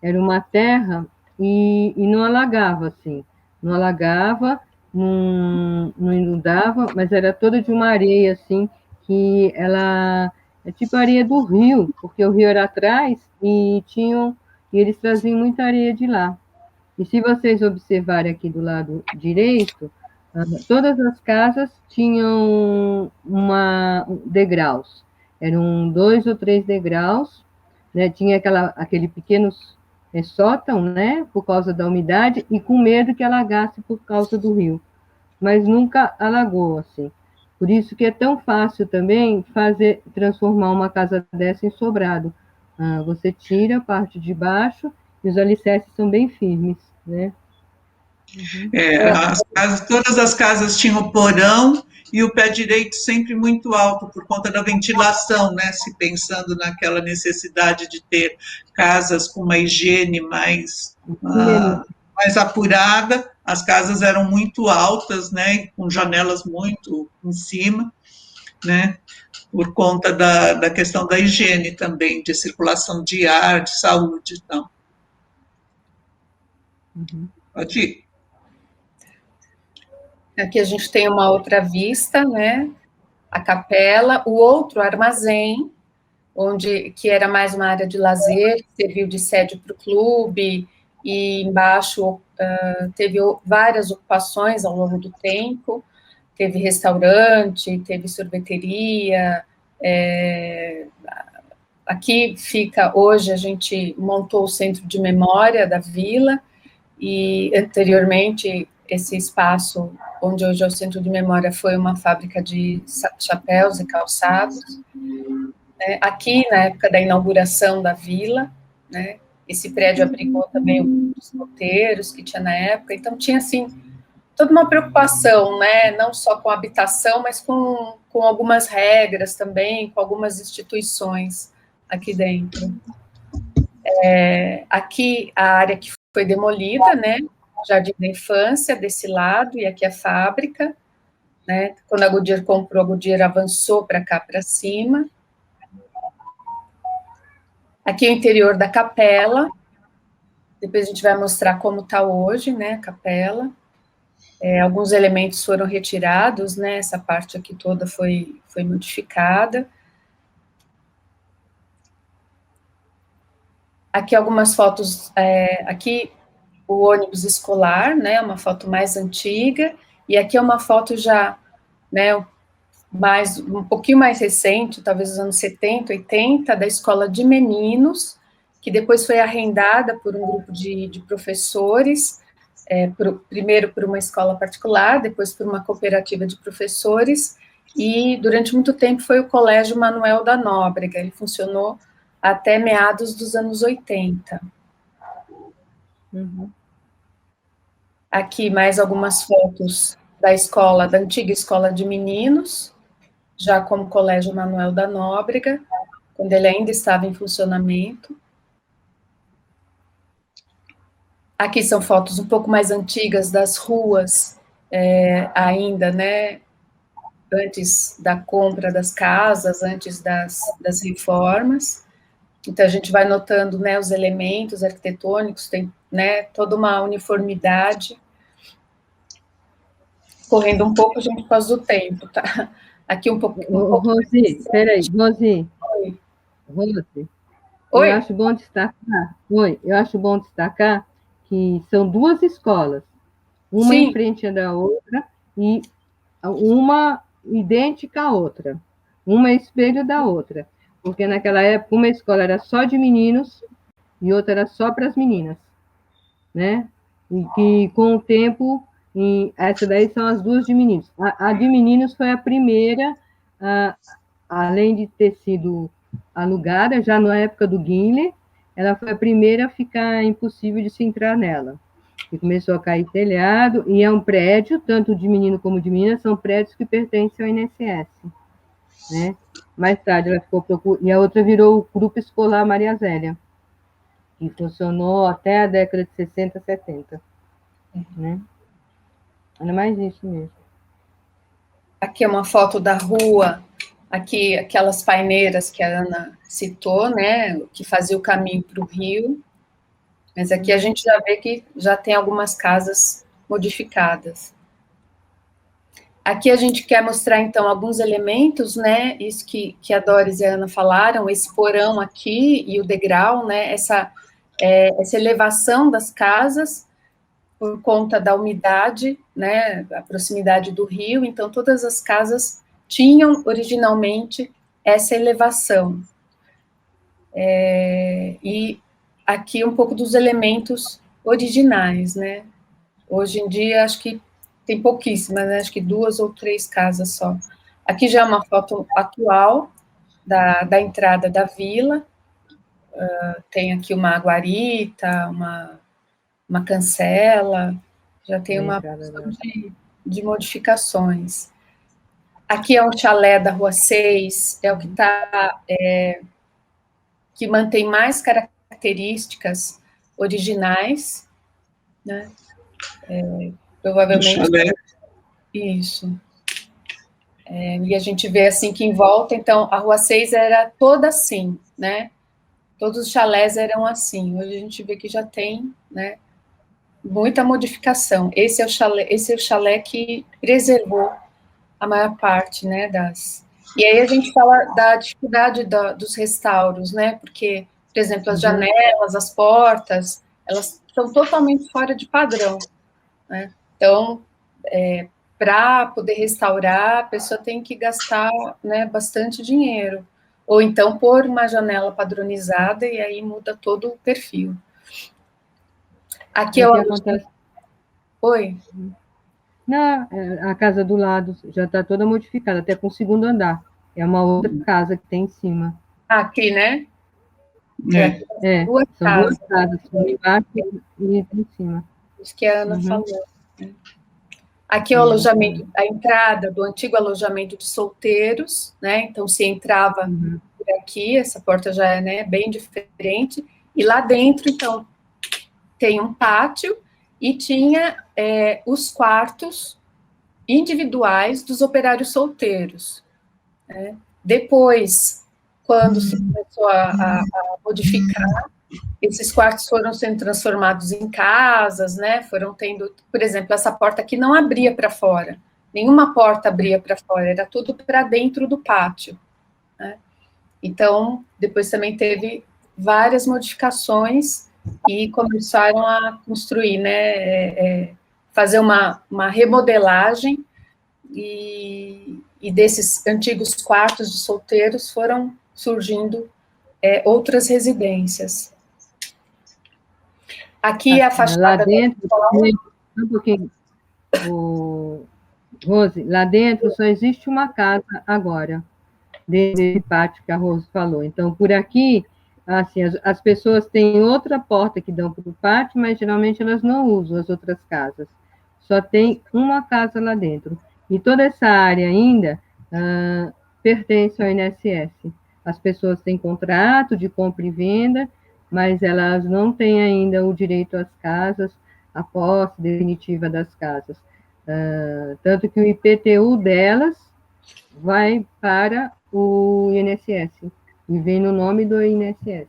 era uma terra e não alagava, assim, não alagava, não inundava, mas era toda de uma areia, assim, que ela é tipo a areia do rio, porque o rio era atrás e eles traziam muita areia de lá. E se vocês observarem aqui do lado direito, todas as casas tinham degraus, eram 2 ou 3 degraus, né? Tinha aquele pequeno sótão, né? Por causa da umidade e com medo que alagasse por causa do rio, mas nunca alagou assim. Por isso que é tão fácil também transformar uma casa dessa em sobrado. Você tira a parte de baixo e os alicerces são bem firmes, né? Todas as casas tinham porão e o pé direito sempre muito alto por conta da ventilação, né? Se pensando naquela necessidade de ter casas com uma higiene mais apurada, as casas eram muito altas, né? Com janelas muito em cima, né? Por conta da questão da higiene também, de circulação de ar, de saúde, então. Pode ir. Aqui a gente tem uma outra vista, né? A capela, o outro armazém, que era mais uma área de lazer, serviu de sede para o clube, e embaixo teve várias ocupações ao longo do tempo, teve restaurante, teve sorveteria, aqui fica, hoje a gente montou o centro de memória da vila, e anteriormente esse espaço, onde hoje é o centro de memória, foi uma fábrica de chapéus e calçados. Aqui, na época da inauguração da vila, né, esse prédio abrigou também os roteiros que tinha na época, então tinha, assim, toda uma preocupação, né, não só com a habitação, mas com algumas regras também, com algumas instituições aqui dentro. Aqui, a área que foi demolida, né, Jardim da Infância, desse lado, e aqui a fábrica, né, quando a Goodyear comprou, a Goodyear avançou para cá, para cima. Aqui é o interior da capela, depois a gente vai mostrar como está hoje, né, a capela. Alguns elementos foram retirados, né, essa parte aqui toda foi modificada. Aqui algumas fotos, aqui o ônibus escolar, né, uma foto mais antiga, e aqui é uma foto já, né, um pouquinho mais recente, talvez dos anos 70, 80, da escola de meninos, que depois foi arrendada por um grupo de professores, primeiro por uma escola particular, depois por uma cooperativa de professores, e durante muito tempo foi o Colégio Manuel da Nóbrega, ele funcionou até meados dos anos 80. Aqui mais algumas fotos da escola, da antiga escola de meninos, já como Colégio Manuel da Nóbrega, quando ele ainda estava em funcionamento. Aqui são fotos um pouco mais antigas das ruas, ainda, né, antes da compra das casas, antes das reformas. Então, a gente vai notando, né, os elementos arquitetônicos, tem, né, toda uma uniformidade, correndo um pouco, gente, por causa do tempo, tá? Aqui um pouco... Rose, peraí, Rose. Oi. Rose. Oi. Eu acho bom destacar que são 2 escolas. uma Sim. em frente da outra, e uma idêntica à outra, uma espelho da outra, porque naquela época uma escola era só de meninos e outra era só para as meninas, né? E que com o tempo, essa daí são as duas de meninos. A de meninos foi a primeira, além de ter sido alugada, já na época do Guinle, ela foi a primeira a ficar impossível de se entrar nela. E começou a cair telhado, e é um prédio, tanto de menino como de menina, são prédios que pertencem ao INSS, né? Mais tarde ela ficou e a outra virou o Grupo Escolar Maria Zélia, que funcionou até a década de 60, 70, né? Era mais isso mesmo. Aqui é uma foto da rua, aqui aquelas paineiras que a Ana citou, né, que fazia o caminho para o rio, mas aqui a gente já vê que já tem algumas casas modificadas. Aqui a gente quer mostrar, então, alguns elementos, né, isso que a Doris e a Ana falaram, esse porão aqui e o degrau, né, essa elevação das casas, por conta da umidade, né, a proximidade do rio, então todas as casas tinham originalmente essa elevação. E aqui um pouco dos elementos originais, né? Hoje em dia acho que tem pouquíssimas, né? Acho que 2 ou 3 casas só. Aqui já é uma foto atual da entrada da vila, tem aqui uma guarita, uma cancela, já tem uma porção de modificações. Aqui é um chalé da Rua 6, é o que que mantém mais características originais, né? Provavelmente isso. E a gente vê assim que em volta, então, a Rua 6 era toda assim, né? Todos os chalés eram assim. Hoje a gente vê que já tem, né, muita modificação. Esse é o chalé que preservou a maior parte, né, E aí a gente fala da dificuldade dos restauros, né, porque, por exemplo, as janelas, as portas, elas estão totalmente fora de padrão, né, então, para poder restaurar, a pessoa tem que gastar, né, bastante dinheiro, ou então pôr uma janela padronizada e aí muda todo o perfil. Aqui é o... acontece... Oi? Não, a casa do lado já está toda modificada, até com o segundo andar. É uma outra casa que tem em cima. Aqui, né? São duas casas, uma embaixo e em cima. Isso que a Ana falou. Né? Aqui é o alojamento, a entrada do antigo alojamento de solteiros, né? Então, se entrava por aqui, essa porta já é, né, bem diferente. E lá dentro, então, tem um pátio e tinha os quartos individuais dos operários solteiros. Né? Depois, quando se começou a modificar, esses quartos foram sendo transformados em casas, né? Foram tendo, por exemplo, essa porta aqui não abria para fora, nenhuma porta abria para fora, era tudo para dentro do pátio. Né? Então, depois também teve várias modificações e começaram a construir, né? Fazer uma remodelagem e desses antigos quartos de solteiros foram surgindo outras residências. Aqui é a fachada... Lá dentro, um pouquinho, Rose, lá dentro só existe uma casa agora, desse pátio que a Rose falou. Então, por aqui, assim, as pessoas têm outra porta que dão para o pátio, mas geralmente elas não usam as outras casas. Só tem uma casa lá dentro. E toda essa área ainda pertence ao INSS. As pessoas têm contrato de compra e venda, mas elas não têm ainda o direito às casas, a posse definitiva das casas. Tanto que o IPTU delas vai para o INSS, e vem no nome do INSS.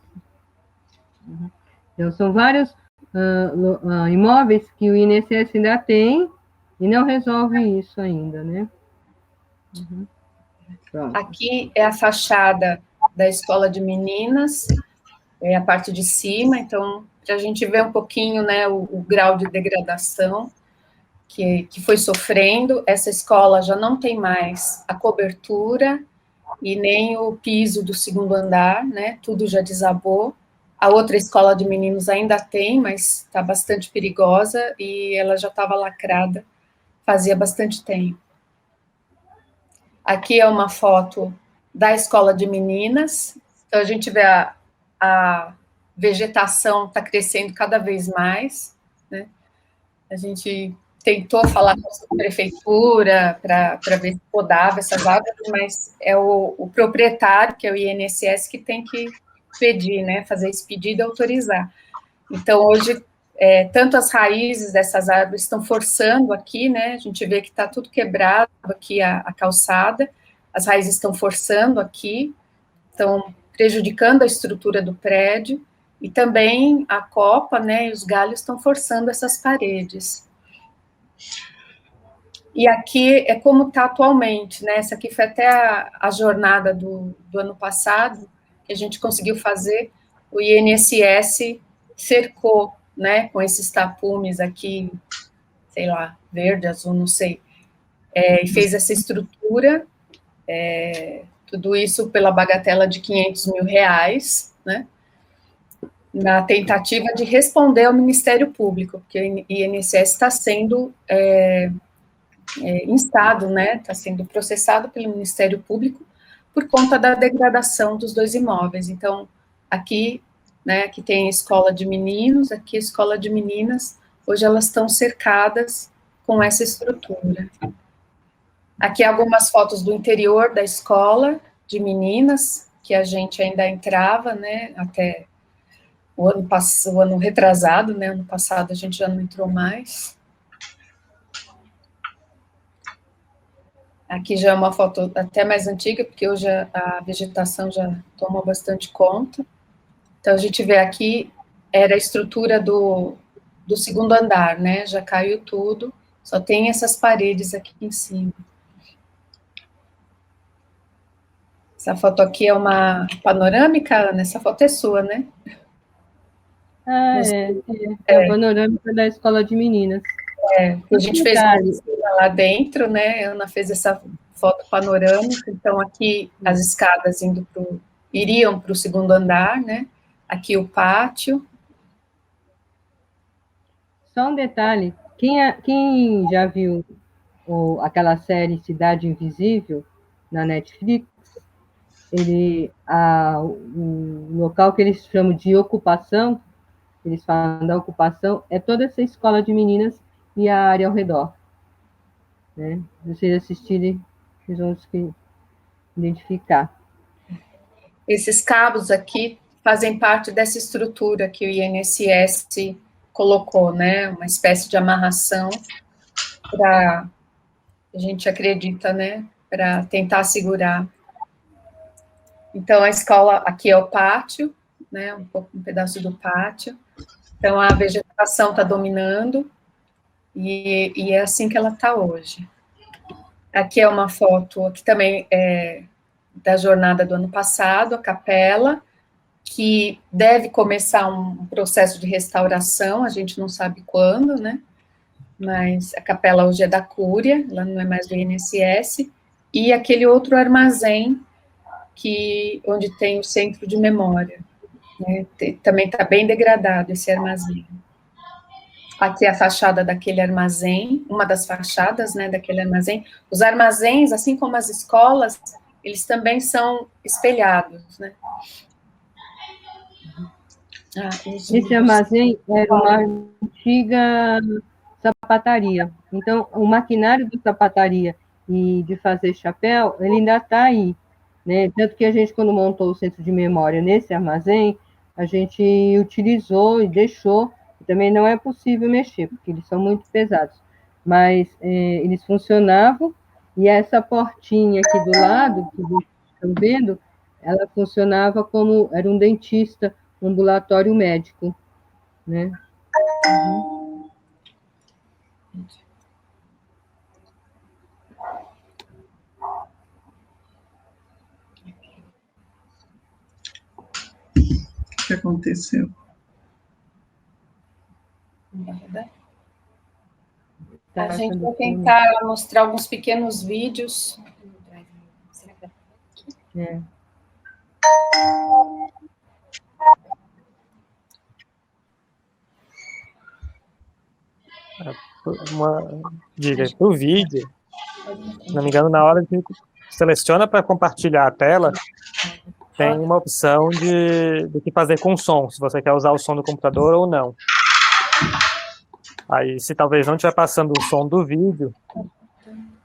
Então, são vários imóveis que o INSS ainda tem e não resolve isso ainda, né? Aqui é a fachada da escola de meninas, é a parte de cima, então, para a gente ver um pouquinho, né, o grau de degradação. que foi sofrendo. Essa escola já não tem mais a cobertura e nem o piso do segundo andar, né? Tudo já desabou. A outra escola de meninos ainda tem, mas está bastante perigosa e ela já estava lacrada fazia bastante tempo. Aqui é uma foto da escola de meninas. Então, a gente vê a vegetação está crescendo cada vez mais, né? A gente tentou falar com a prefeitura para ver se podava essas árvores, mas é o proprietário, que é o INSS, que tem que pedir, né? Fazer esse pedido e autorizar. Então, hoje, tanto as raízes dessas árvores estão forçando aqui, né? A gente vê que está tudo quebrado aqui a calçada, as raízes estão forçando aqui, estão prejudicando a estrutura do prédio, e também a copa, né? E os galhos estão forçando essas paredes. E aqui é como está atualmente, né? Essa aqui foi até a jornada do ano passado, que a gente conseguiu fazer, o INSS cercou, né, com esses tapumes aqui, sei lá, verde, azul, não sei, e fez essa estrutura, tudo isso pela bagatela de R$500 mil, né, na tentativa de responder ao Ministério Público, porque o INSS está sendo instado, né, está sendo processado pelo Ministério Público por conta da degradação dos dois imóveis. Então, aqui, né, aqui tem a escola de meninos, aqui a escola de meninas, hoje elas estão cercadas com essa estrutura. Aqui algumas fotos do interior da escola de meninas, que a gente ainda entrava, né, até o ano retrasado, né, ano passado a gente já não entrou mais. Aqui já é uma foto até mais antiga, porque hoje a vegetação já tomou bastante conta. Então, a gente vê aqui, era a estrutura do segundo andar, né? Já caiu tudo, só tem essas paredes aqui em cima. Essa foto aqui é uma panorâmica, Ana? Essa foto é sua, né? Ah, é a panorâmica da escola de meninas. A gente fez uma piscina lá dentro, né? A Ana fez essa foto panorâmica, então aqui as escadas iriam para o segundo andar, né? Aqui o pátio. Só um detalhe, quem já viu aquela série Cidade Invisível na Netflix, o local que eles chamam de ocupação, eles falam da ocupação, é toda essa escola de meninas e a área ao redor. Né? Se vocês assistirem, vocês vão identificar. Esses cabos aqui fazem parte dessa estrutura que o INSS colocou, né? Uma espécie de amarração para, a gente acredita, né? Para tentar segurar. Então, a escola, aqui é o pátio, né? Um pedaço do pátio. Então, a vegetação está dominando e é assim que ela está hoje. Aqui é uma foto, aqui também é da jornada do ano passado, a capela, que deve começar um processo de restauração, a gente não sabe quando, né? Mas a capela hoje é da Cúria, ela não é mais do INSS, e aquele outro armazém onde tem o centro de memória, né? Também está bem degradado esse armazém. Aqui é a fachada daquele armazém, uma das fachadas, né, daquele armazém. Os armazéns, assim como as escolas, eles também são espelhados, né? Esse armazém era uma antiga sapataria. Então, o maquinário de sapataria e de fazer chapéu, ele ainda está aí. Né? Tanto que a gente, quando montou o centro de memória nesse armazém, a gente utilizou e deixou. Também não é possível mexer, porque eles são muito pesados. Mas eles funcionavam, e essa portinha aqui do lado, que vocês estão vendo, ela funcionava como, era um dentista, um ambulatório médico, né? Uhum. O que aconteceu? tá A gente achando vai o filme? tentar mostrar alguns pequenos vídeos. É. Diga, para o vídeo, se não me engano, na hora que seleciona para compartilhar a tela, tem uma opção do que fazer com o som, se você quer usar o som do computador ou não. Aí, se talvez não estiver passando o som do vídeo,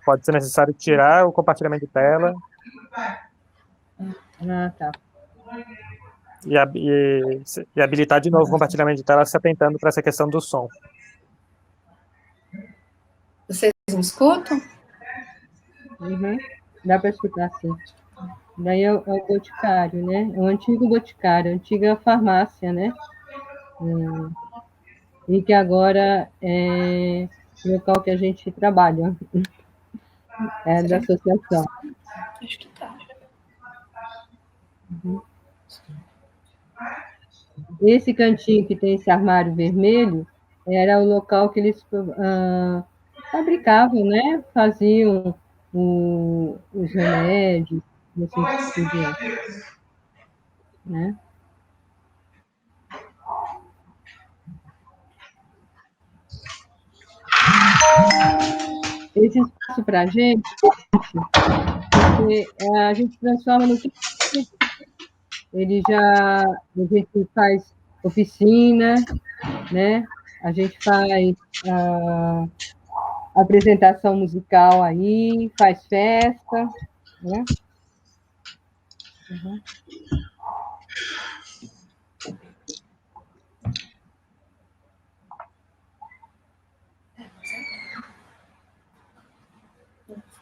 pode ser necessário tirar o compartilhamento de tela Ah, tá. e habilitar de novo o compartilhamento de tela, se atentando para essa questão do som. Vocês me escutam? Uhum. Dá para escutar, sim. Daí é o Boticário, né? É o antigo Boticário, a antiga farmácia, né? E que agora é o local que a gente trabalha, é da associação. Acho que tá. Esse cantinho que tem esse armário vermelho era o local que eles fabricavam, né? Faziam os remédios, e assim por diante, né? Esse espaço para a gente, porque a gente transforma no que a gente faz oficina, né? A gente faz apresentação musical aí, faz festa, né? Uhum.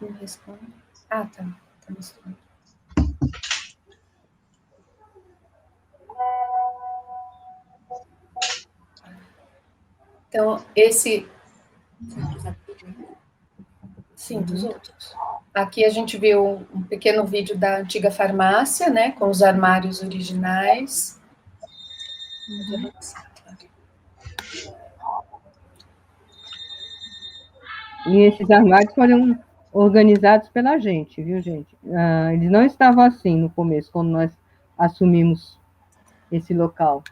Não responde. Ah, tá. Tá mostrando. Então, esse... Sim, dos outros. Aqui a gente viu um pequeno vídeo da antiga farmácia, né? Com os armários originais. E esses armários foram organizados pela gente, viu, gente? Eles não estavam assim no começo, quando nós assumimos esse local.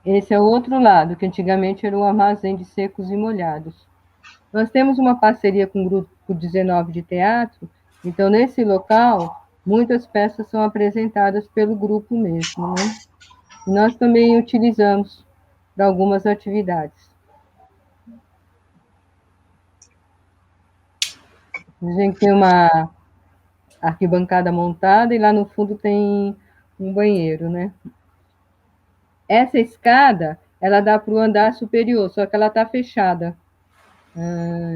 Esse é o outro lado, que antigamente era o armazém de secos e molhados. Nós temos uma parceria com o Grupo 19 de Teatro, então, nesse local, muitas peças são apresentadas pelo grupo mesmo, né? E nós também utilizamos para algumas atividades. A gente tem uma arquibancada montada e lá no fundo tem um banheiro, né? Essa escada, ela dá para o andar superior, só que ela está fechada.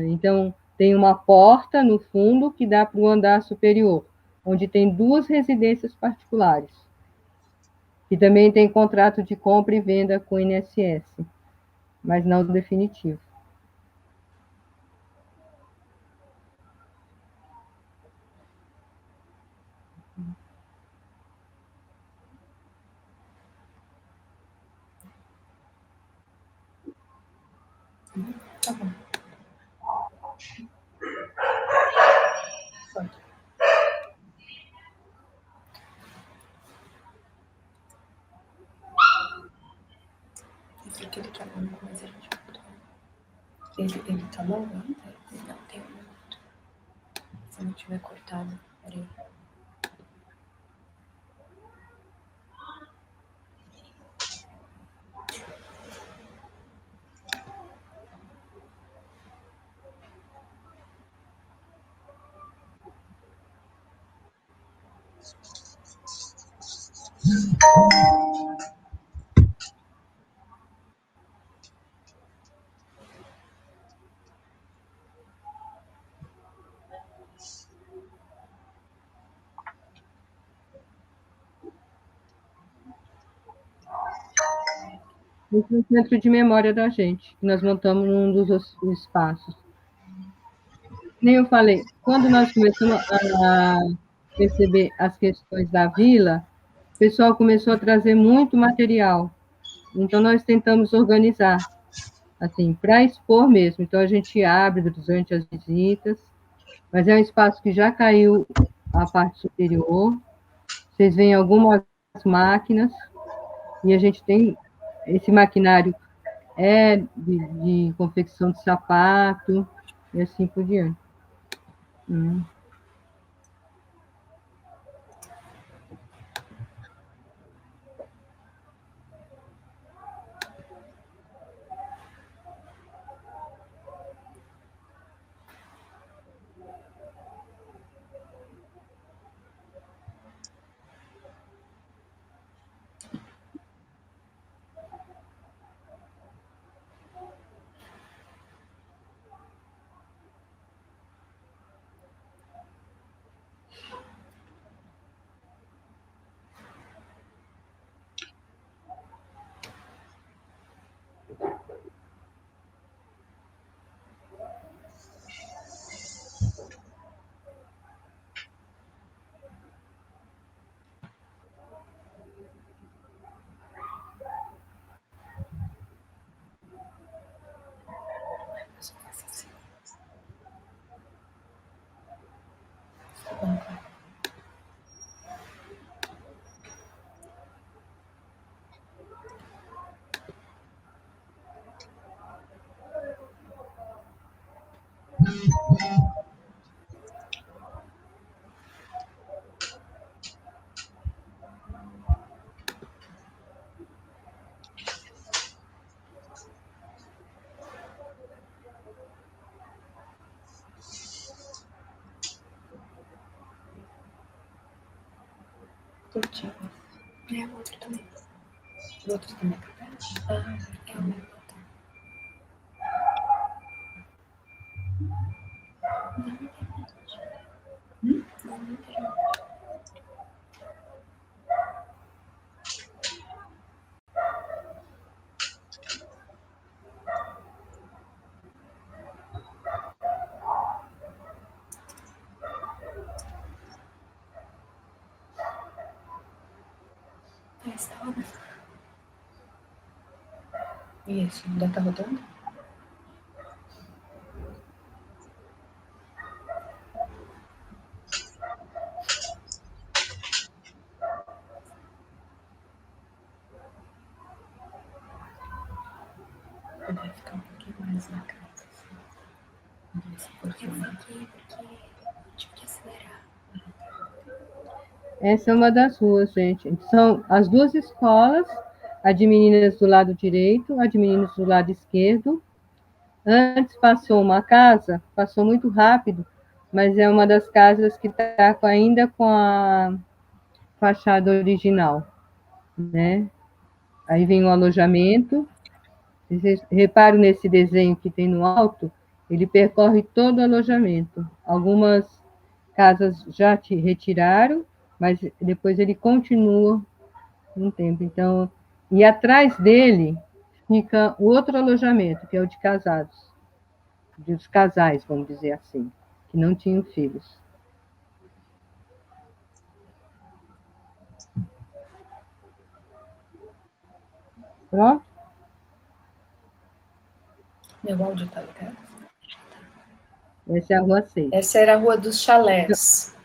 Então, tem uma porta no fundo que dá para o andar superior, onde tem 2 residências particulares, que também tem contrato de compra e venda com o INSS, mas não definitivo. Tá bom. Esse aqui ele tá longo, mas a gente vai... Ele tá longo ainda? Não, tem um outro. Se não tiver cortado, peraí. Esse é o centro de memória da gente, que nós montamos num dos espaços. Nem eu falei, quando nós começamos a perceber as questões da vila, o pessoal começou a trazer muito material. Então, nós tentamos organizar, assim, para expor mesmo. Então, a gente abre durante as visitas, mas é um espaço que já caiu a parte superior. Vocês veem algumas máquinas, e a gente tem esse maquinário de confecção de sapato, e assim por diante. Curtindo. É, o outro também. O outro também. Ah, é o meu. Está rodando. Isso, ainda está rodando? Vai ficar um pouquinho mais na casa. Porque tive que acelerar. Essa é uma das ruas, gente. São as duas escolas, a de meninas do lado direito, a de meninos do lado esquerdo. Antes passou uma casa, passou muito rápido, mas é uma das casas que está ainda com a fachada original, né? Aí vem o alojamento. Vocês reparam nesse desenho que tem no alto, ele percorre todo o alojamento. Algumas casas já te retiraram, mas depois ele continua um tempo. Então, e atrás dele fica o outro alojamento, que é o de casados, dos casais, vamos dizer assim, que não tinham filhos. Pronto? Meu áudio tá ligado? Essa é a rua 6. Essa era a rua dos chalés.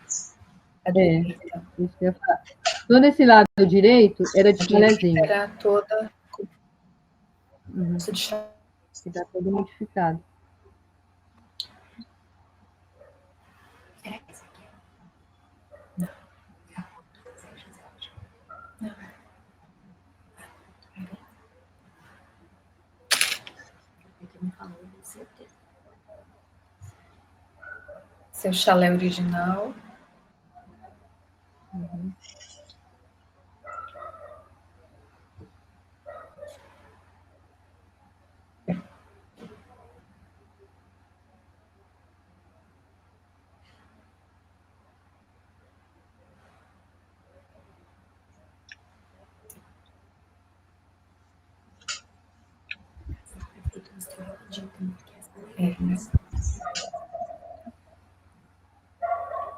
A direita. Isso que eu falo. Todo esse lado direito era de chalézinho. Era toda de chalé. Que está todo modificado. Não. Seu chalé original.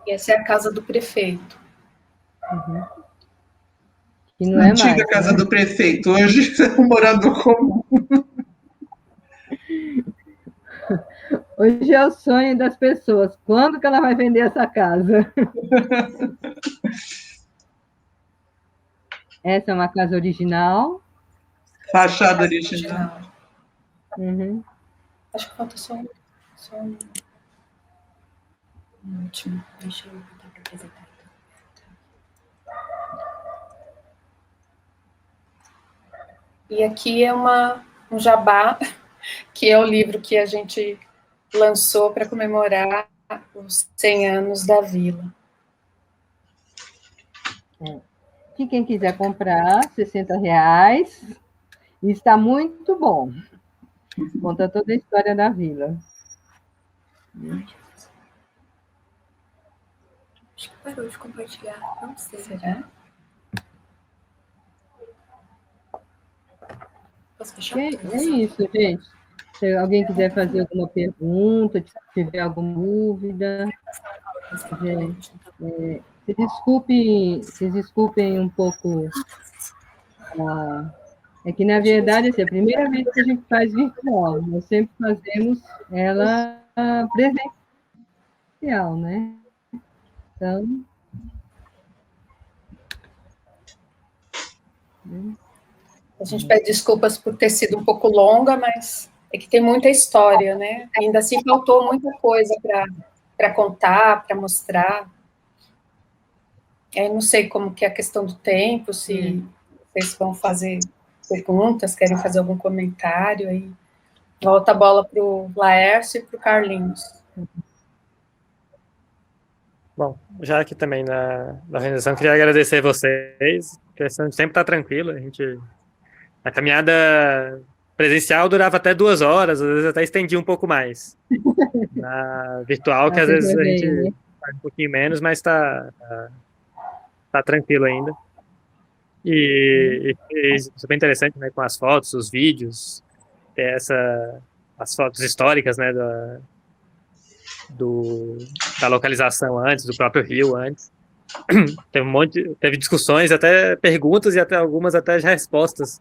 E essa é a casa do prefeito. Uhum. Que não é Antiga mais, casa né? do prefeito, hoje é um morador comum. Hoje é o sonho das pessoas. Quando que ela vai vender essa casa? Essa é uma casa original. Fachada original. Uhum. Acho que falta só um último. Deixa eu botar para apresentar. E aqui é um jabá, que é o livro que a gente lançou para comemorar os 100 anos da vila. Que quem quiser comprar, R$60. E está muito bom. Conta toda a história da vila. Acho que parou de compartilhar. Não sei. Será? Posso fechar? É isso, gente. Se alguém quiser fazer alguma pergunta, se tiver alguma dúvida, gente, se desculpem um pouco. É que, na verdade, assim, é a primeira vez que a gente faz virtual. Nós sempre fazemos ela presencial, né? Então... A gente pede desculpas por ter sido um pouco longa, mas é que tem muita história, né? Ainda assim faltou muita coisa para contar, para mostrar. Eu não sei como que é a questão do tempo, se vocês vão fazer perguntas, querem fazer algum comentário, aí volta a bola para o Laércio e para o Carlinhos. Bom, já aqui também na organização, queria agradecer vocês. A questão de tempo está tranquila. A caminhada presencial durava até 2 horas, às vezes até estendia um pouco mais. Na virtual, que às vezes a gente faz um pouquinho menos, mas tá tranquilo ainda. E isso é bem interessante, né? Com as fotos, os vídeos, as fotos históricas, né? Da localização antes, do próprio rio antes. Teve discussões, até perguntas e até algumas até já respostas.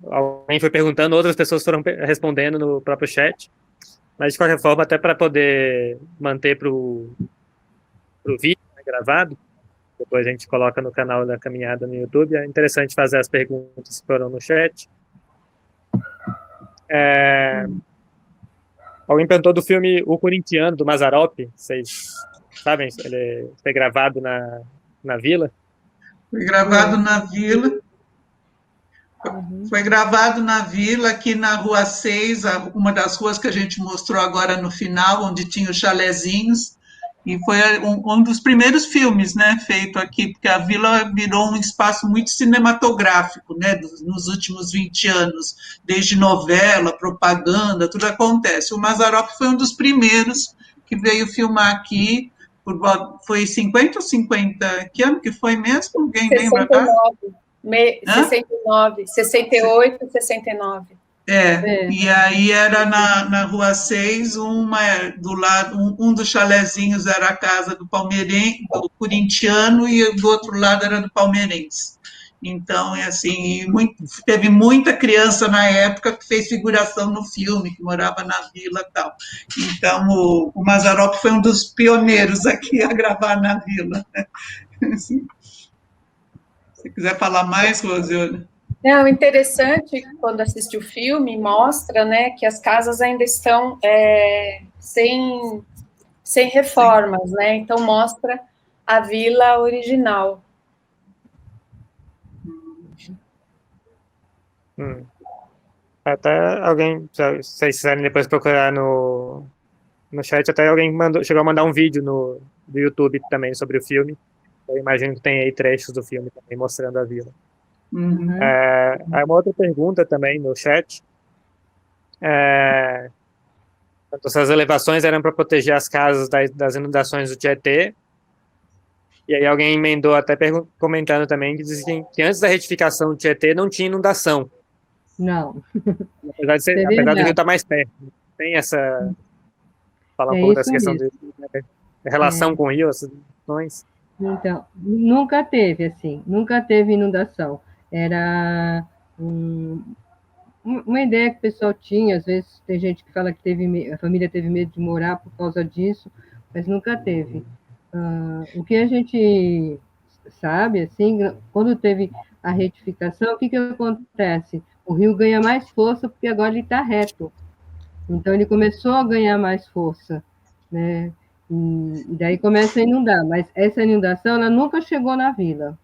Alguém foi perguntando, outras pessoas foram respondendo no próprio chat. Mas, de qualquer forma, até para poder manter para o vídeo, né, gravado, depois a gente coloca no canal da Caminhada no YouTube. É interessante fazer as perguntas que foram no chat. Alguém perguntou do filme O Corintiano, do Mazzaropi. Vocês sabem? Ele foi gravado na vila. Foi gravado na vila. Foi gravado na vila, aqui na Rua 6, uma das ruas que a gente mostrou agora no final, onde tinha os chalezinhos. E foi um dos primeiros filmes, né, feito aqui, porque a vila virou um espaço muito cinematográfico, né, nos últimos 20 anos, desde novela, propaganda, tudo acontece. O Mazzaropi foi um dos primeiros que veio filmar aqui, foi 50 ou 50? Que ano que foi mesmo? Alguém lembra? 69, 68, 69. E aí era na Rua 6, do lado, um dos chalezinhos era a casa do palmeirense, do corintiano, e do outro lado era do palmeirense. Então, assim, teve muita criança na época que fez figuração no filme, que morava na vila e tal. Então, o Mazzaropi foi um dos pioneiros aqui a gravar na vila. Assim. Se quiser falar mais, Rosiane. Não, interessante, quando assiste o filme, mostra, né, que as casas ainda estão sem reformas, né, então mostra a vila original. Até alguém, se vocês quiserem depois procurar no chat, até alguém chegou a mandar um vídeo do YouTube também sobre o filme. Eu imagino que tem aí trechos do filme também mostrando a vila. Aí uma outra pergunta também no chat. Essas elevações eram para proteger as casas das inundações do Tietê. E aí alguém emendou até comentando também que diz que antes da retificação do Tietê não tinha inundação. Não. Apesar de, É apesar do Rio verdade. estar mais perto. Tem essa... Falar um É pouco isso dessa questão mesmo. de relação com o Rio, essas questões. Então, nunca teve, assim, nunca teve inundação. Era uma ideia que o pessoal tinha, às vezes tem gente que fala que a família teve medo de morar por causa disso, mas nunca teve. O que a gente sabe, assim, quando teve a retificação, o que acontece? O rio ganha mais força porque agora ele está reto. Então ele começou a ganhar mais força, né? E daí começa a inundar, mas essa inundação ela nunca chegou na vila.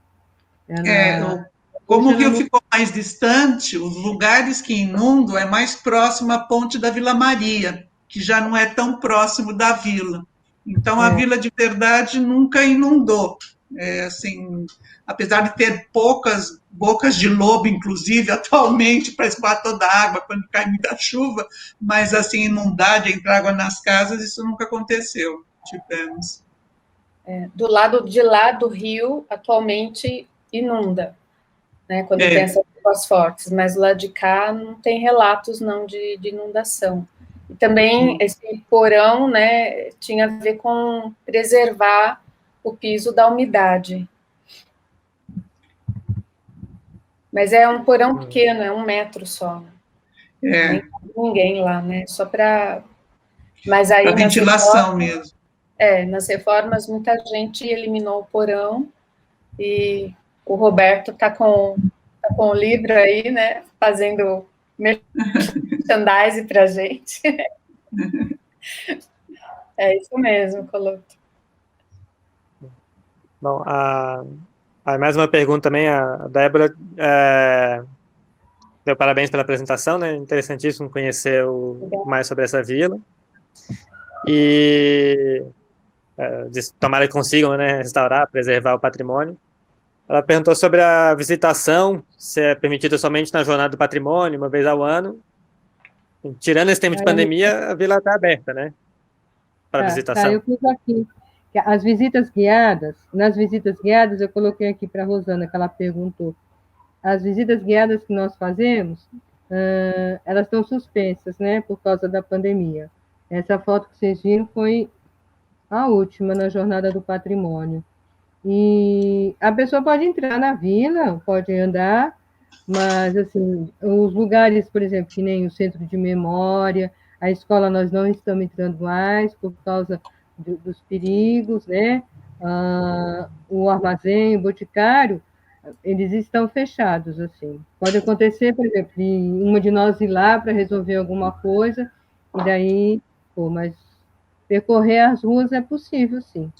Ela, Como o rio não... ficou mais distante, os lugares que inundam é mais próximo à ponte da Vila Maria, que já não é tão próximo da vila. Então, a vila de verdade nunca inundou. Assim, apesar de ter poucas bocas de lobo, inclusive, atualmente, para escoar toda a água quando cai muita chuva, mas assim, inundar, de entrar água nas casas, isso nunca aconteceu. Tivemos. Do lado de lá do rio, atualmente inunda, né, quando tem essas chuvas fortes, mas lá de cá não tem relatos não de inundação. E também esse porão, né, tinha a ver com preservar o piso da umidade. Mas é um porão pequeno, é 1 metro só. Nem ninguém lá, né? Só para... Mas aí Para ventilação mesmo. Nas reformas muita gente eliminou o porão e o Roberto está com o livro aí, né? Fazendo merchandising para a gente. É isso mesmo, Coloto. Bom, mais uma pergunta também, a Débora deu parabéns pela apresentação, né? Interessantíssimo conhecer mais sobre essa vila. E tomara que consigam, né, restaurar, preservar o patrimônio. Ela perguntou sobre a visitação, se é permitida somente na Jornada do Patrimônio, uma vez ao ano. Tirando esse tempo de pandemia, a vila está aberta, né? Para visitação. Eu pus aqui. As visitas guiadas, nas visitas guiadas, eu coloquei aqui para a Rosana, que ela perguntou. As visitas guiadas que nós fazemos, elas estão suspensas, né, por causa da pandemia. Essa foto que vocês viram foi a última na Jornada do Patrimônio. E a pessoa pode entrar na vila, pode andar, mas, assim, os lugares, por exemplo, que nem o Centro de Memória, a escola nós não estamos entrando mais por causa dos perigos, né? O armazém, o boticário, eles estão fechados, assim. Pode acontecer, por exemplo, de uma de nós ir lá para resolver alguma coisa, e daí, mas percorrer as ruas é possível, sim,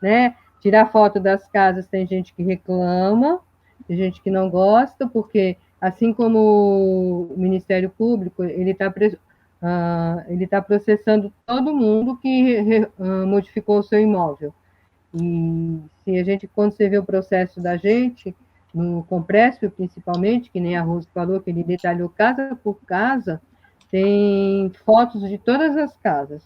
né? Tirar foto das casas, tem gente que reclama, tem gente que não gosta, porque, assim como o Ministério Público, ele está processando todo mundo que modificou o seu imóvel. E se a gente, quando você vê o processo da gente, no Compresp, principalmente, que nem a Rose falou, que ele detalhou casa por casa, tem fotos de todas as casas.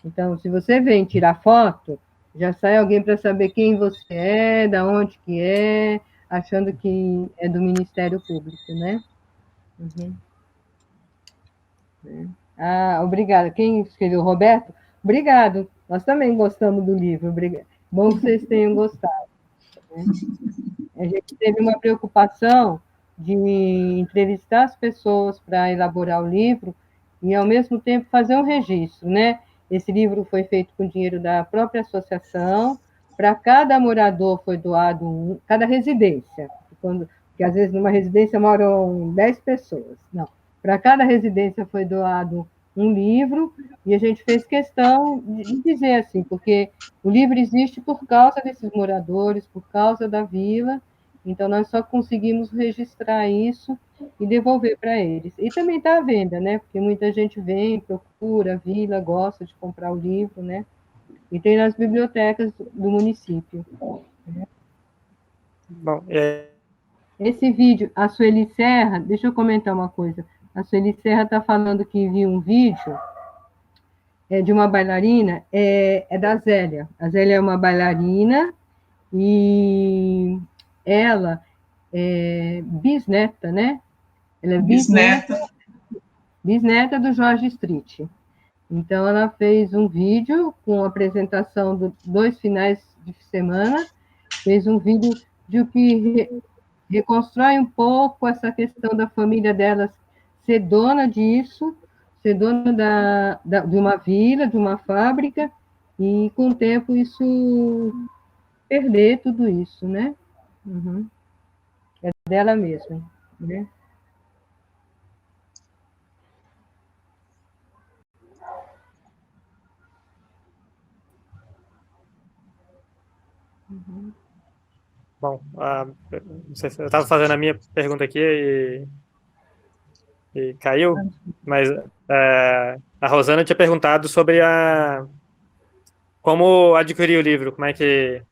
Então, se você vem tirar foto, já sai alguém para saber quem você é, da onde que é, achando que é do Ministério Público, né? Uhum. Obrigada. Quem escreveu? Roberto? Obrigado. Nós também gostamos do livro. Obrigado. Bom que vocês tenham gostado. Né? A gente teve uma preocupação de entrevistar as pessoas para elaborar o livro e, ao mesmo tempo, fazer um registro, né? Esse livro foi feito com dinheiro da própria associação, para cada morador foi doado cada residência, porque às vezes numa residência moram 10 pessoas, não. Para cada residência foi doado um livro, e a gente fez questão de dizer assim, porque o livro existe por causa desses moradores, por causa da vila, então nós só conseguimos registrar isso e devolver para eles. E também está à venda, né? Porque muita gente vem, procura, a vila, gosta de comprar o livro, né? E tem nas bibliotecas do município. Bom, Esse vídeo, a Sueli Serra, deixa eu comentar uma coisa. A Sueli Serra está falando que viu um vídeo de uma bailarina, é da Zélia. A Zélia é uma bailarina e ela é bisneta, né? Ela é bisneta do George Street. Então, ela fez um vídeo com a apresentação dos 2 finais de semana, fez um vídeo de que reconstrói um pouco essa questão da família dela ser dona disso, ser dona de uma vila, de uma fábrica, e com o tempo isso perder tudo isso, né? Uhum. É dela mesma, né? Uhum. Bom, não sei se eu estava fazendo a minha pergunta aqui e caiu, mas a Rosana tinha perguntado sobre como adquirir o livro, como é que...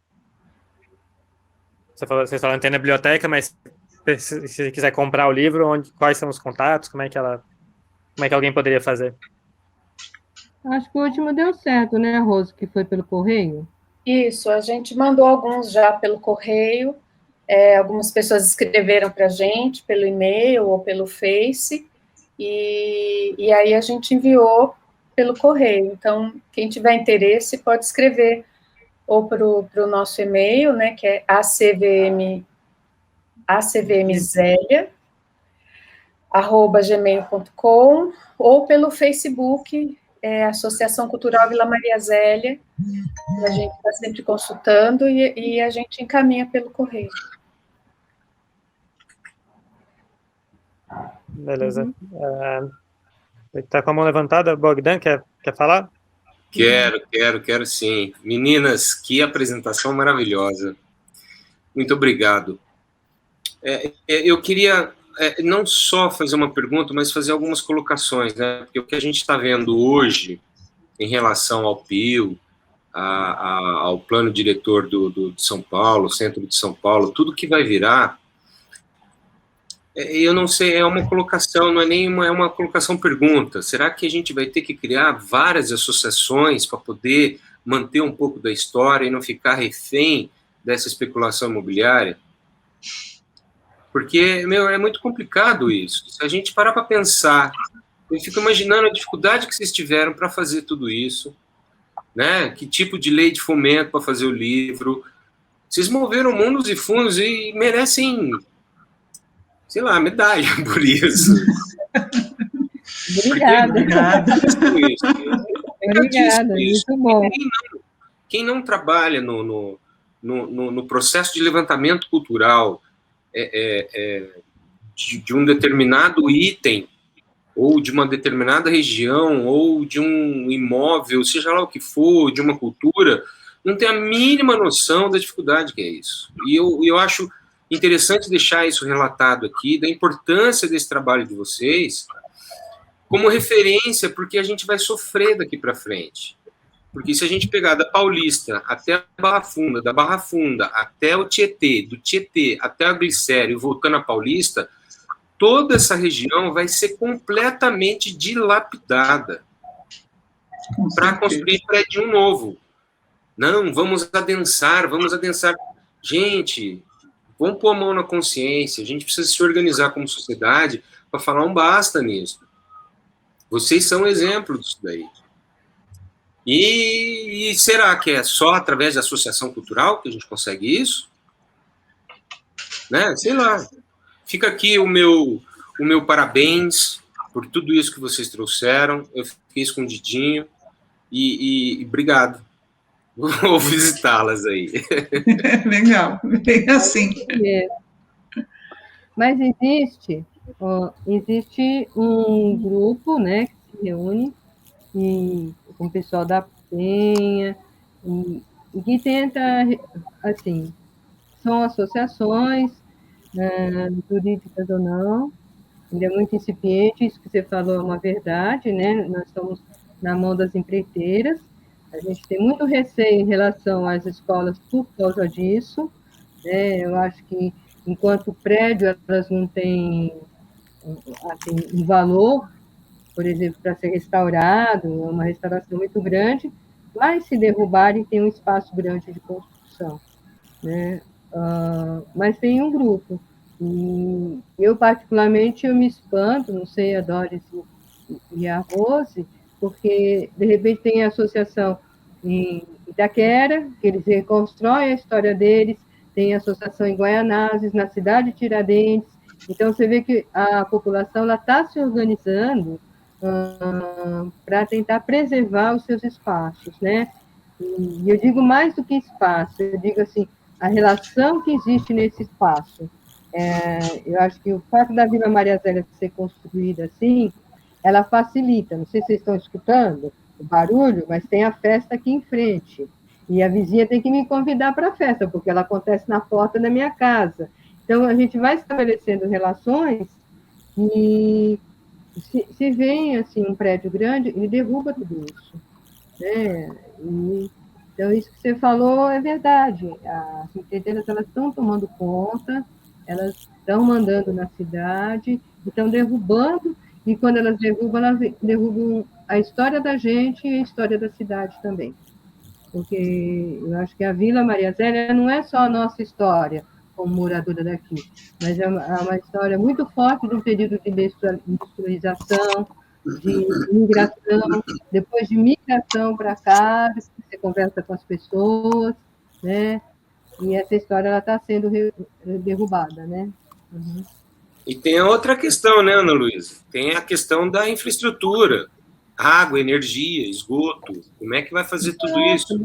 Vocês falaram que tem na biblioteca, mas se quiser comprar o livro, quais são os contatos, como é que alguém poderia fazer? Acho que o último deu certo, né, Rose, que foi pelo correio? Isso, a gente mandou alguns já pelo correio, algumas pessoas escreveram para a gente pelo e-mail ou pelo Face, e aí a gente enviou pelo correio. Então, quem tiver interesse pode escrever ou para o nosso e-mail, né, que é acvmzelia@gmail.com, ou pelo Facebook, Associação Cultural Vila Maria Zélia. A gente está sempre consultando e a gente encaminha pelo correio. Beleza. Está com a mão levantada, Bogdan, quer falar? Quero sim. Meninas, que apresentação maravilhosa. Muito obrigado. Eu queria não só fazer uma pergunta, mas fazer algumas colocações, né? Porque o que a gente está vendo hoje em relação ao PIO, ao plano diretor de São Paulo, centro de São Paulo, tudo que vai virar, eu não sei, é uma colocação, não é nem uma colocação pergunta. Será que a gente vai ter que criar várias associações para poder manter um pouco da história e não ficar refém dessa especulação imobiliária? Porque, é muito complicado isso. Se a gente parar para pensar, eu fico imaginando a dificuldade que vocês tiveram para fazer tudo isso, né? Que tipo de lei de fomento para fazer o livro. Vocês moveram mundos e fundos e merecem, sei lá, medalha por isso. Obrigada. Obrigada, muito bom. Quem não trabalha no processo de levantamento cultural de um determinado item, ou de uma determinada região, ou de um imóvel, seja lá o que for, de uma cultura, não tem a mínima noção da dificuldade que é isso. E eu acho interessante deixar isso relatado aqui, da importância desse trabalho de vocês, como referência, porque a gente vai sofrer daqui para frente. Porque se a gente pegar da Paulista até a Barra Funda, da Barra Funda até o Tietê, do Tietê até a Glicério, voltando à Paulista, toda essa região vai ser completamente dilapidada para construir prédio novo. Não, vamos adensar. Gente, vamos pôr a mão na consciência, a gente precisa se organizar como sociedade para falar um basta nisso. Vocês são exemplo disso daí. E será que é só através da associação cultural que a gente consegue isso? Né? Sei lá. Fica aqui o meu parabéns por tudo isso que vocês trouxeram. Eu fiquei escondidinho e obrigado. Vou visitá-las aí. Legal, bem assim. Mas existe um grupo, né, que se reúne com o pessoal da Penha e que tenta, assim, são associações, jurídicas ou não, ainda é muito incipiente, isso que você falou é uma verdade, né? Nós estamos na mão das empreiteiras, a gente tem muito receio em relação às escolas por causa disso, né? Eu acho que, enquanto prédio, elas não têm assim, um valor, por exemplo, para ser restaurado, é uma restauração muito grande, mas se derrubarem, tem um espaço grande de construção, né? Mas tem um grupo E eu, particularmente, eu me espanto, não sei a Doris e a Rose, porque, de repente, tem a associação em Itaquera, que eles reconstroem a história deles, tem a associação em Guaianazes, na cidade de Tiradentes. Então, você vê que a população está se organizando para tentar preservar os seus espaços, né? E eu digo mais do que espaço, eu digo assim, a relação que existe nesse espaço. Eu acho que o fato da Vila Maria Zélia ser construída assim, ela facilita. Não sei se vocês estão escutando o barulho, mas tem a festa aqui em frente. E a vizinha tem que me convidar para a festa, porque ela acontece na porta da minha casa. Então, a gente vai estabelecendo relações e se vem assim, um prédio grande, ele derruba tudo isso. Né? Então, isso que você falou é verdade. As empreiteiras, elas estão tomando conta, elas estão mandando na cidade, estão derrubando, e quando elas derrubam a história da gente e a história da cidade também. Porque eu acho que a Vila Maria Zélia não é só a nossa história, como moradora daqui, mas é uma história muito forte do período de industrialização, de migração, depois de migração para cá, você conversa com as pessoas, né? E essa história ela está sendo derrubada, né? Uhum. E tem outra questão, né, Ana Luísa? Tem a questão da infraestrutura, água, energia, esgoto. Como é que vai fazer tudo isso?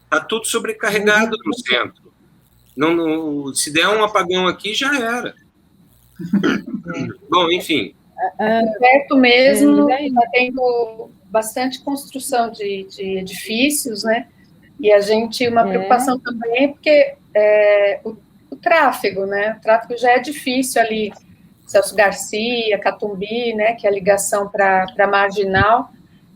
Está tudo sobrecarregado no centro. Não, se der um apagão aqui, já era. Bom, enfim. Perto mesmo, está tendo bastante construção de edifícios, né? E a gente, uma preocupação também, porque o tráfego, né? O tráfego já é difícil ali, Celso Garcia, Catumbi, né? Que é a ligação para Marginal.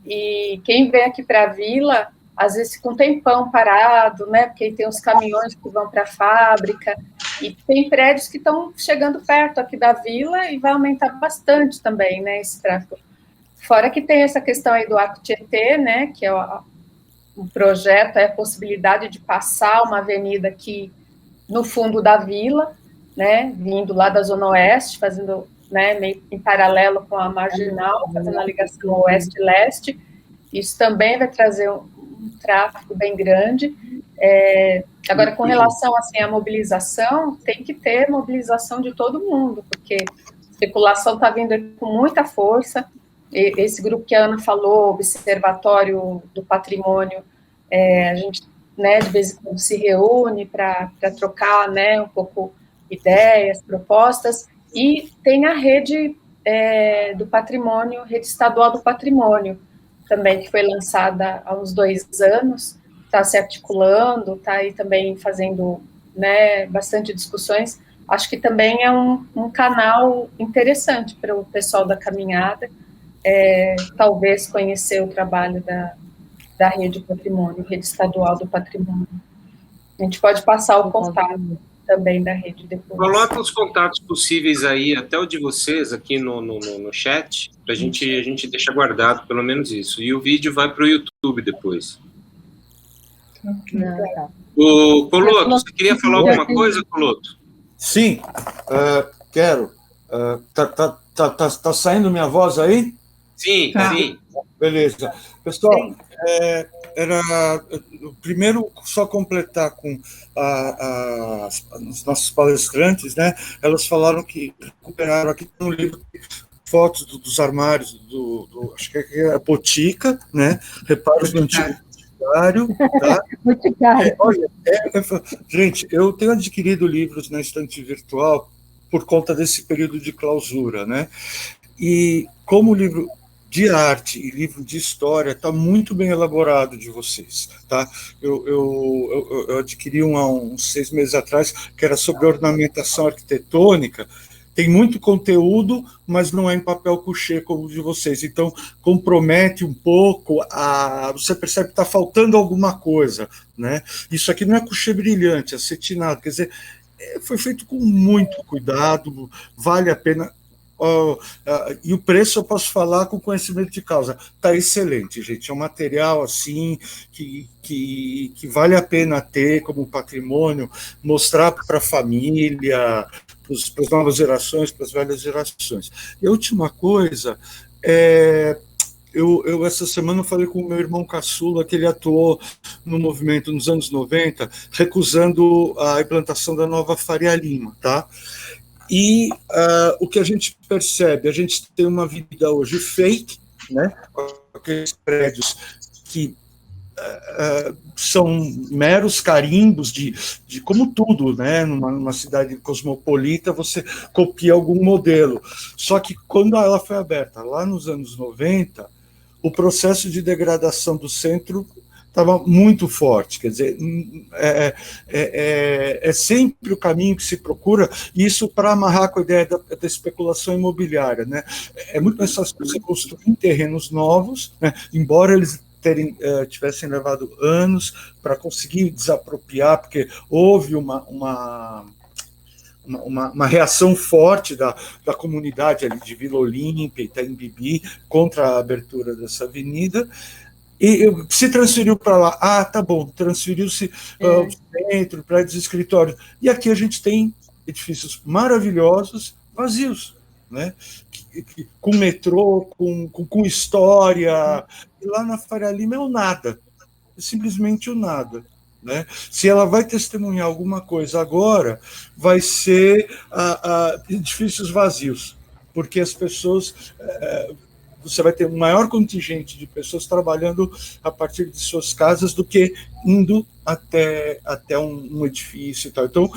E quem vem aqui para a Vila, às vezes fica um tempão parado, né? Porque tem os caminhões que vão para a fábrica, e tem prédios que estão chegando perto aqui da Vila e vai aumentar bastante também, né? Esse tráfego. Fora que tem essa questão aí do Arco Tietê, né? Que é um projeto, a possibilidade de passar uma avenida aqui no fundo da Vila, né? Vindo lá da Zona Oeste, fazendo, né? Meio em paralelo com a Marginal, fazendo a ligação oeste-leste. Isso também vai trazer um tráfego bem grande. Agora, com relação assim, à mobilização, tem que ter mobilização de todo mundo, porque a especulação está vindo com muita força. Esse grupo que a Ana falou, Observatório do Patrimônio, a gente, né, de vez em quando se reúne para trocar, né, um pouco ideias, propostas, e tem a rede do patrimônio, rede estadual do patrimônio, também, que foi lançada há uns 2 anos, está se articulando, está aí também fazendo, né, bastante discussões. Acho que também é um canal interessante para o pessoal da caminhada, talvez conhecer o trabalho da Rede Patrimônio, Rede Estadual do Patrimônio. A gente pode passar o contato também da rede depois. Coloca os contatos possíveis aí, até o de vocês, aqui no chat, para a gente deixar guardado, pelo menos isso. E o vídeo vai para o YouTube depois. O Coloto, você queria falar alguma coisa, Coloto? Sim, quero. Tá saindo minha voz aí? Sim, sim. Beleza. Pessoal, primeiro, só completar com os nossos palestrantes, né? Elas falaram que recuperaram aqui no livro fotos dos armários acho que é a Botica, né? Reparos do antigo Boticário, tá? Olha, gente, eu tenho adquirido livros na estante virtual por conta desse período de clausura, né? E como o livro de arte e livro de história está muito bem elaborado de vocês, tá? Eu adquiri um há uns 6 meses atrás, que era sobre ornamentação arquitetônica. Tem muito conteúdo, mas não é em papel couché como o de vocês. Então, compromete um pouco, você percebe que está faltando alguma coisa, né? Isso aqui não é couché brilhante, é acetinado, quer dizer, foi feito com muito cuidado, vale a pena. E o preço eu posso falar com conhecimento de causa, está excelente, gente, é um material assim que vale a pena ter como patrimônio, mostrar para a família, as novas gerações, para as velhas gerações. E a última coisa eu essa semana falei com o meu irmão caçula, que ele atuou no movimento nos anos 90, recusando a implantação da nova Faria Lima, tá? E o que a gente percebe, a gente tem uma vida hoje fake, né? Aqueles prédios que são meros carimbos de como tudo, né? Numa cidade cosmopolita, você copia algum modelo. Só que quando ela foi aberta, lá nos anos 90, o processo de degradação do centro estava muito forte, quer dizer, é sempre o caminho que se procura, isso para amarrar com a ideia da especulação imobiliária, né? É muito mais fácil você construir em terrenos novos, né? Embora eles tivessem levado anos para conseguir desapropriar, porque houve uma reação forte da comunidade ali de Vila Olímpia, Itaim Bibi, contra a abertura dessa avenida, e se transferiu para lá. Ah, tá bom, transferiu-se o centro, prédios e escritórios. E aqui a gente tem edifícios maravilhosos, vazios, né? Com metrô, com história. E lá na Faria Lima é o nada, é simplesmente o nada. Né? Se ela vai testemunhar alguma coisa agora, vai ser edifícios vazios, porque as pessoas, você vai ter um maior contingente de pessoas trabalhando a partir de suas casas do que indo até um edifício e tal. Então,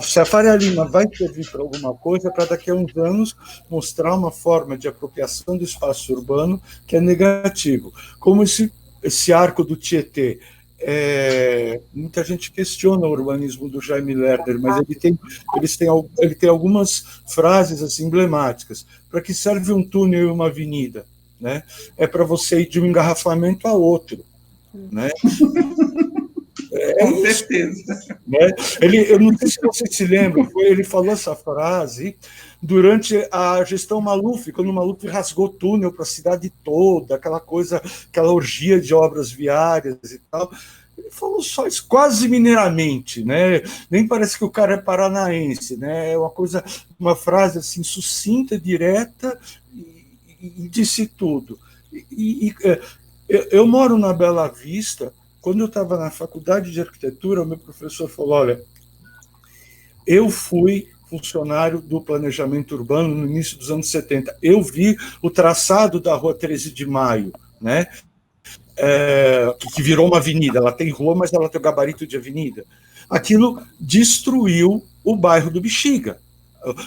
se a Faria Lima vai servir para alguma coisa, para daqui a uns anos mostrar uma forma de apropriação do espaço urbano que é negativo, como esse arco do Tietê. Muita gente questiona o urbanismo do Jaime Lerner, mas ele tem algumas frases assim, emblemáticas. Para que serve um túnel e uma avenida? Né? É para você ir de um engarrafamento a outro. Né? Com certeza. Né? Eu não sei se você se lembra, ele falou essa frase durante a gestão Maluf, quando o Maluf rasgou túnel para a cidade toda, aquela orgia de obras viárias e tal. Ele falou só isso, quase mineiramente, né? Nem parece que o cara é paranaense, né? É uma frase assim, sucinta, direta, e disse tudo. Eu moro na Bela Vista. Quando eu estava na faculdade de arquitetura, o meu professor falou: olha, eu fui funcionário do planejamento urbano no início dos anos 70. Eu vi o traçado da Rua 13 de Maio, né? Que virou uma avenida. Ela tem rua, mas ela tem o gabarito de avenida. Aquilo destruiu o bairro do Bexiga,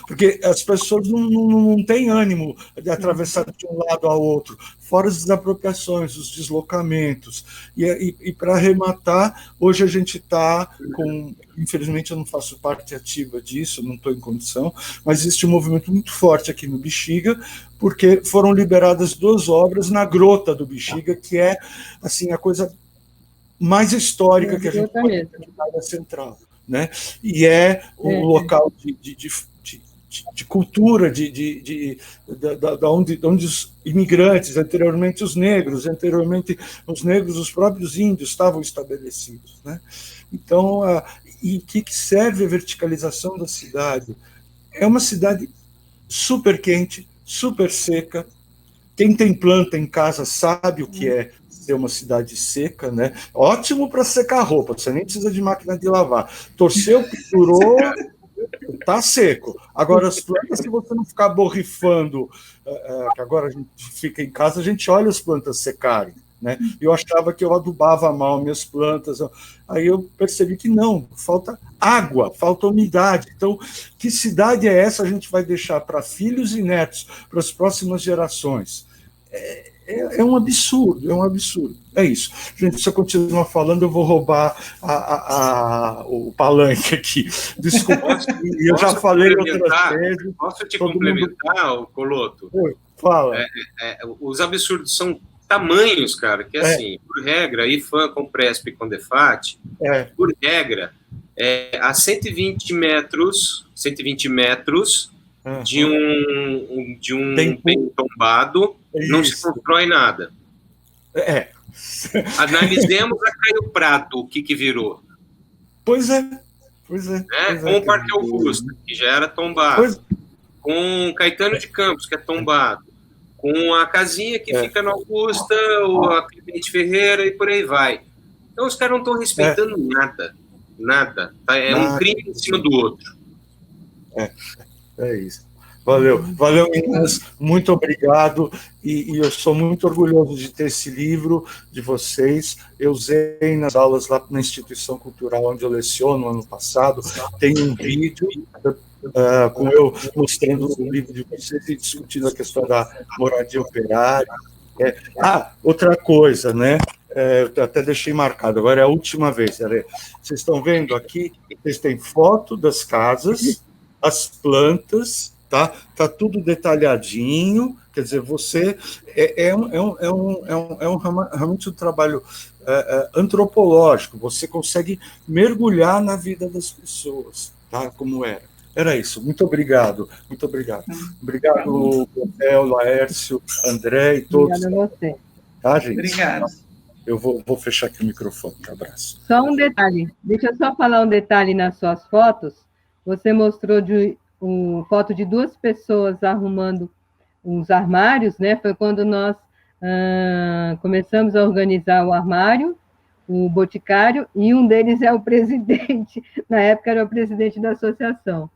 porque as pessoas não têm ânimo de atravessar de um lado ao outro, fora as desapropriações, os deslocamentos. E para arrematar, hoje a gente está com... Infelizmente, eu não faço parte ativa disso, não estou em condição, mas existe um movimento muito forte aqui no Bexiga, porque foram liberadas 2 obras na Grota do Bexiga, que é assim, a coisa mais histórica que a gente pode ter na área central. Né? E um local de cultura, onde os imigrantes, anteriormente os negros, os próprios índios estavam estabelecidos. Né? Então, e o que serve a verticalização da cidade? É uma cidade super quente, super seca. Quem tem planta em casa sabe o que é ser uma cidade seca, né? Ótimo para secar roupa, você nem precisa de máquina de lavar. Torceu, pendurou, tá seco. Agora, as plantas, se você não ficar borrifando, que agora a gente fica em casa, a gente olha as plantas secarem. Né? Eu achava que eu adubava mal minhas plantas, aí eu percebi que não, falta água, falta umidade. Então, que cidade é essa a gente vai deixar para filhos e netos, para as próximas gerações? É um absurdo, é um absurdo. É isso. Gente, se eu continuar falando, eu vou roubar o palanque aqui. Desculpa, eu já falei outras vezes. Posso te complementar, Coloto? Fala. Os absurdos são tamanhos, cara, que assim, por regra, IFAM, Compresp e Condefat, por regra, a 120 metros de um bem tombado, não se constrói nada. Analisemos a Caio Prato, o que virou. Pois é. Pois é. Né? Com o Parque Augusta, que já era tombado. Com Caetano de Campos, que é tombado. Com a casinha que fica na Augusta, ou a Clemente Ferreira, e por aí vai. Então, os caras não estão respeitando nada. Nada. Tá? É um crime em cima do outro. É isso. Valeu, meninas, muito obrigado, e eu sou muito orgulhoso de ter esse livro de vocês. Eu usei nas aulas lá na instituição cultural onde eu leciono ano passado, tem um vídeo com eu mostrando o livro de vocês e discutindo a questão da moradia operária. Outra coisa, né? Eu até deixei marcado, agora é a última vez. Vocês estão vendo aqui, vocês têm foto das casas, as plantas, tá tudo detalhadinho, quer dizer, você realmente um trabalho antropológico, você consegue mergulhar na vida das pessoas, tá? Como era isso. Muito obrigado. Obrigado, Rafael, Laércio, André e todos. Obrigada a você. Tá, gente? Obrigada. Eu vou fechar aqui o microfone. Um abraço. Só um detalhe. Deixa eu só falar um detalhe nas suas fotos. Você mostrou foto de 2 pessoas arrumando os armários, né? Foi quando nós começamos a organizar o armário, o boticário, e um deles é o presidente. Na época era o presidente da associação.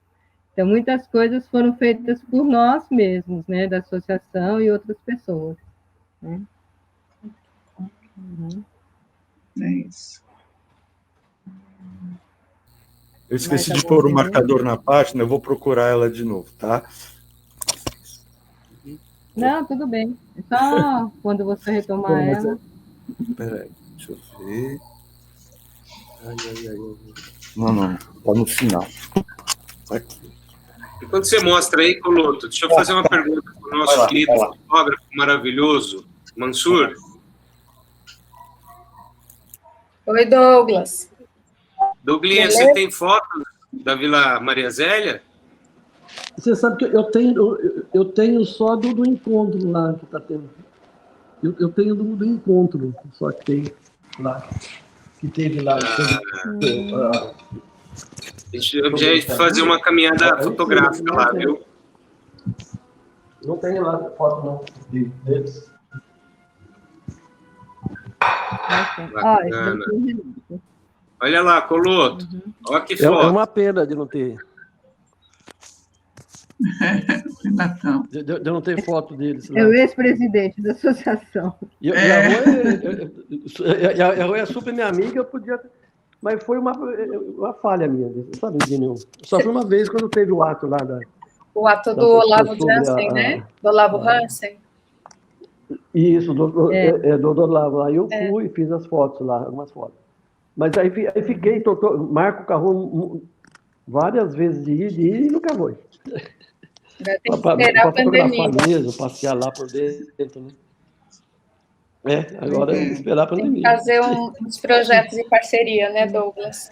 Então, muitas coisas foram feitas por nós mesmos, né? Da associação e outras pessoas. Né? É isso. Eu esqueci de pôr o marcador na página, eu vou procurar ela de novo, tá? Não, tudo bem. É só quando você retomar ela. Peraí, deixa eu ver. Não, tá no final. Aqui. Enquanto você mostra aí, Coloto, deixa eu fazer uma pergunta para o nosso querido fotógrafo maravilhoso, Mansur. Oi, Douglas. Douglas, você tem fotos da Vila Maria Zélia? Você sabe que eu tenho só do encontro lá que está tendo. Eu tenho do encontro, só que tem lá. Que teve lá. Deixa eu fazer uma caminhada fotográfica lá, viu? Não tem lá foto, não, deles. Bacana. Olha lá, Coloto. Olha que foto. É uma pena de não ter. De não ter foto deles. É o ex-presidente da associação. E a Rô é super minha amiga, eu podia. Mas foi uma falha minha, sabe, nenhum. Só foi uma vez quando teve o ato lá da. O ato do Olavo Hansen, né? Do Olavo Hansen. Isso, do Olavo. Aí eu fui e fiz as fotos lá, algumas fotos. Mas aí fiquei, marco o carro várias vezes de ir e nunca vou. Tem que esperar a pandemia. Mesmo, passear lá por dentro, né? Agora é esperar a pandemia. Tem que fazer uns projetos de parceria, né, Douglas?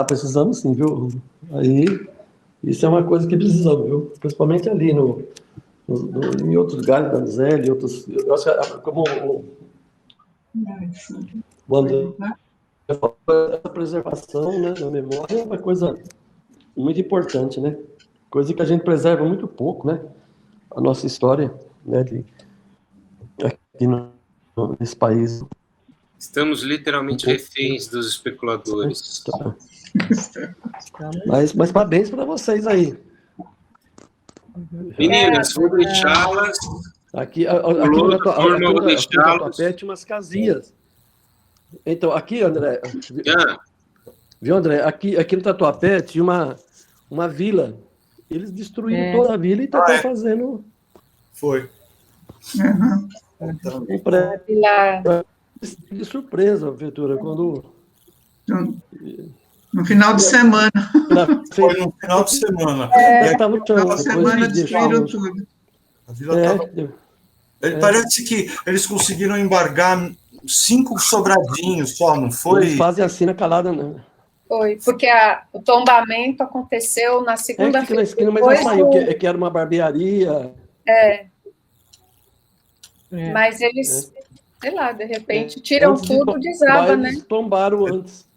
Precisamos sim, viu? Aí, isso é uma coisa que precisamos, viu? Principalmente ali em outros lugares da Zélia, outros. Eu acho que como quando essa preservação, né, da memória é uma coisa muito importante, né? Coisa que a gente preserva muito pouco, né? A nossa história, né? Aqui nesse país. Estamos literalmente reféns dos especuladores. Mas parabéns para vocês aí. Meninas, vou deixá-las. Aqui no Tatuapé tinha umas casinhas. Então, aqui, André. Viu, André? Aqui no Tatuapé tinha uma vila. Eles destruíram toda a vila e estão fazendo. Foi. De surpresa, Ventura, quando. No final de semana. Foi no final de semana. Tá no chão. No final de semana destruíram tudo. A vila parece que eles conseguiram embargar 5 sobradinhos só, não foi? Eles fazem assim na calada, não. Foi, porque o tombamento aconteceu na segunda-feira. Fica na esquina, mas já saiu, que era uma barbearia. Mas eles, sei lá, de repente, tiram tudo, desaba, né? Eles tombaram antes.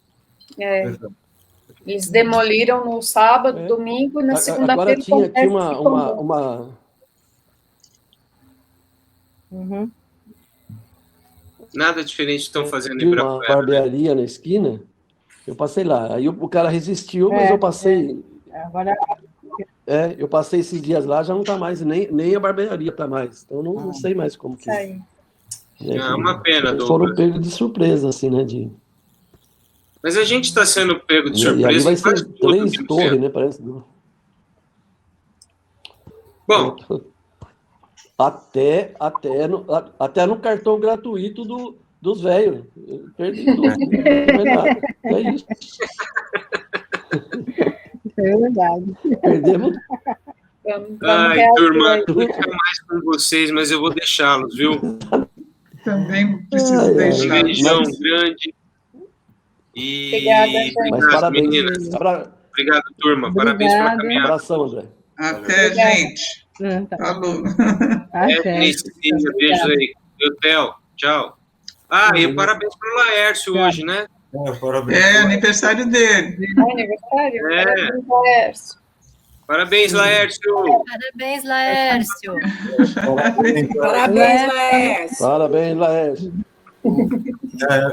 Eles demoliram no sábado, domingo, na segunda-feira... Agora tinha aqui uma... Uhum. Nada diferente estão fazendo em uma barbearia na esquina, eu passei lá. Aí o cara resistiu, mas eu passei... Agora... eu passei esses dias lá, já não está mais, nem a barbearia está mais. Então, não sei mais como que... Aí. É uma pena, Douglas. Foram pegos de surpresa, assim, né? Mas a gente está sendo pego de surpresa. E ali vai ser 3 torres, né? Parece. Bom... Até no cartão gratuito dos velhos. Perdi tudo. Não é nada. É isso. É verdade. Perdemos. Ai, turma, eu vou ficar mais com vocês, mas eu vou deixá-los, viu? Também preciso deixar. Um beijão grande. E... Obrigada, gente. Mas parabéns. Meninas. Obrigado, turma. Parabéns pela caminhada. Abração, André. Até, gente. Falou. Cecília, beijo aí. Theo, tchau. E parabéns para o Laércio hoje, né? Parabéns. Aniversário dele. Aniversário? Parabéns, Laércio. Parabéns, Laércio. Parabéns, Laércio. Parabéns, Laércio. Parabéns, Laércio.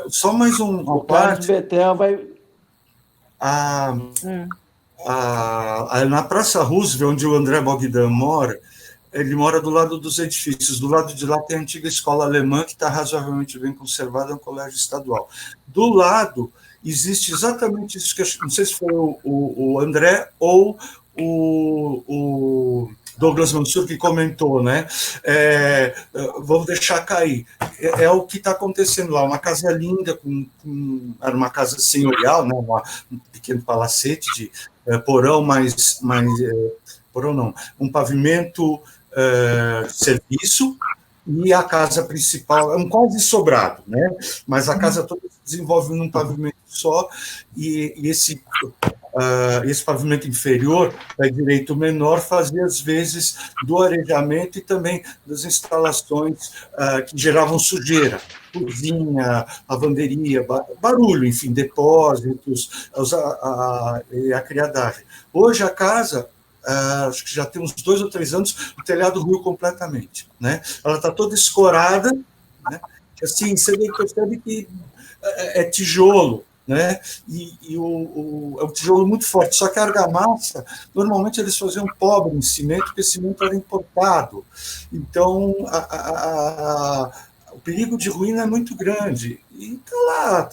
Só mais um o Carlos Betel vai... na Praça Roosevelt, onde o André Bogdan mora, ele mora do lado dos edifícios. Do lado de lá tem a antiga escola alemã, que está razoavelmente bem conservada, é um colégio estadual. Do lado, existe exatamente isso, que eu não sei se foi o André ou o Douglas Mansur que comentou, né? Vamos deixar cair. É o que está acontecendo lá, uma casa linda, era uma casa senhorial, né? Um pequeno palacete de porão, porão não, um pavimento de serviço, e a casa principal é um quase sobrado, né? Mas a casa toda se desenvolve num pavimento só, e esse pavimento inferior, da direito menor, fazia às vezes do arejamento e também das instalações que geravam sujeira, cozinha, lavanderia, barulho, enfim, depósitos, a criadagem. Hoje a casa, acho que já tem uns 2 ou 3 anos, o telhado ruiu completamente, né? Ela está toda escorada, né? Assim, você percebe que é tijolo, né? É um tijolo muito forte, só que a argamassa, normalmente eles faziam pobre em cimento, porque cimento era importado. Então, o perigo de ruína é muito grande. E está lá,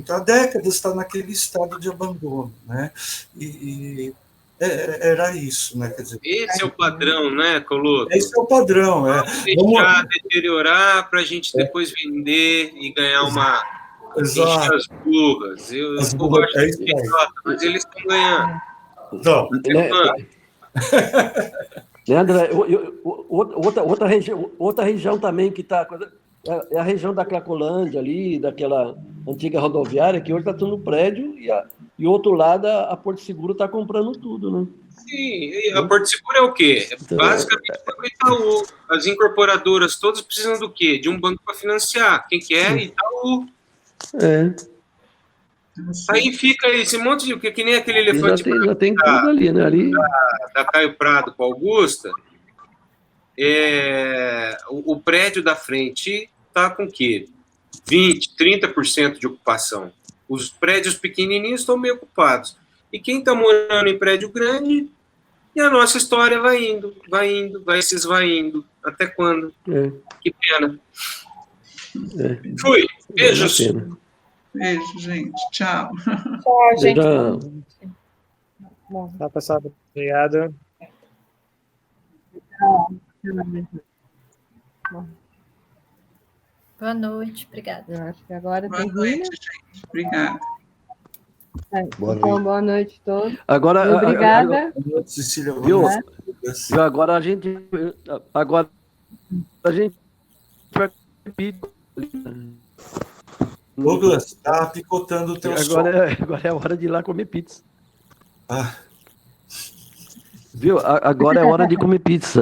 há décadas está naquele estado de abandono, né? Era isso, né? Quer dizer, esse é o padrão, né, Coloto? Esse é o padrão. Deixar deteriorar para a gente depois vender e ganhar uma... Exato. As burras. Eu gosto de mas eles estão ganhando. Não. André, outra região também que está... É a região da Cracolândia ali, daquela antiga rodoviária, que hoje está tudo no prédio, e outro lado a Porto Seguro está comprando tudo, né? Sim, a Porto Seguro é o quê? Basicamente o Itaú. As incorporadoras todas precisam do quê? De um banco para financiar. Quem quer? Itaú. Aí fica esse monte de... que nem aquele elefante... Já tem tudo ali, né? Da Caio Prado com a Augusta. O prédio da frente está com o quê? 20%, 30% de ocupação. Os prédios pequenininhos estão meio ocupados. E quem está morando em prédio grande, e a nossa história vai indo, vai se esvaindo. Até quando? Que pena. Fui. Beijos. Beijo, gente. Tchau. Tchau, gente. Tchau, pessoal. Obrigado. Boa noite, obrigada. Eu acho que agora Boa tem noite, gente. Obrigada. Boa noite a todos. Agora, obrigada. Cecília, agora a gente vai pedir. Douglas, está picotando o teu agora é a hora de ir lá comer pizza. Viu? Agora é hora de comer pizza.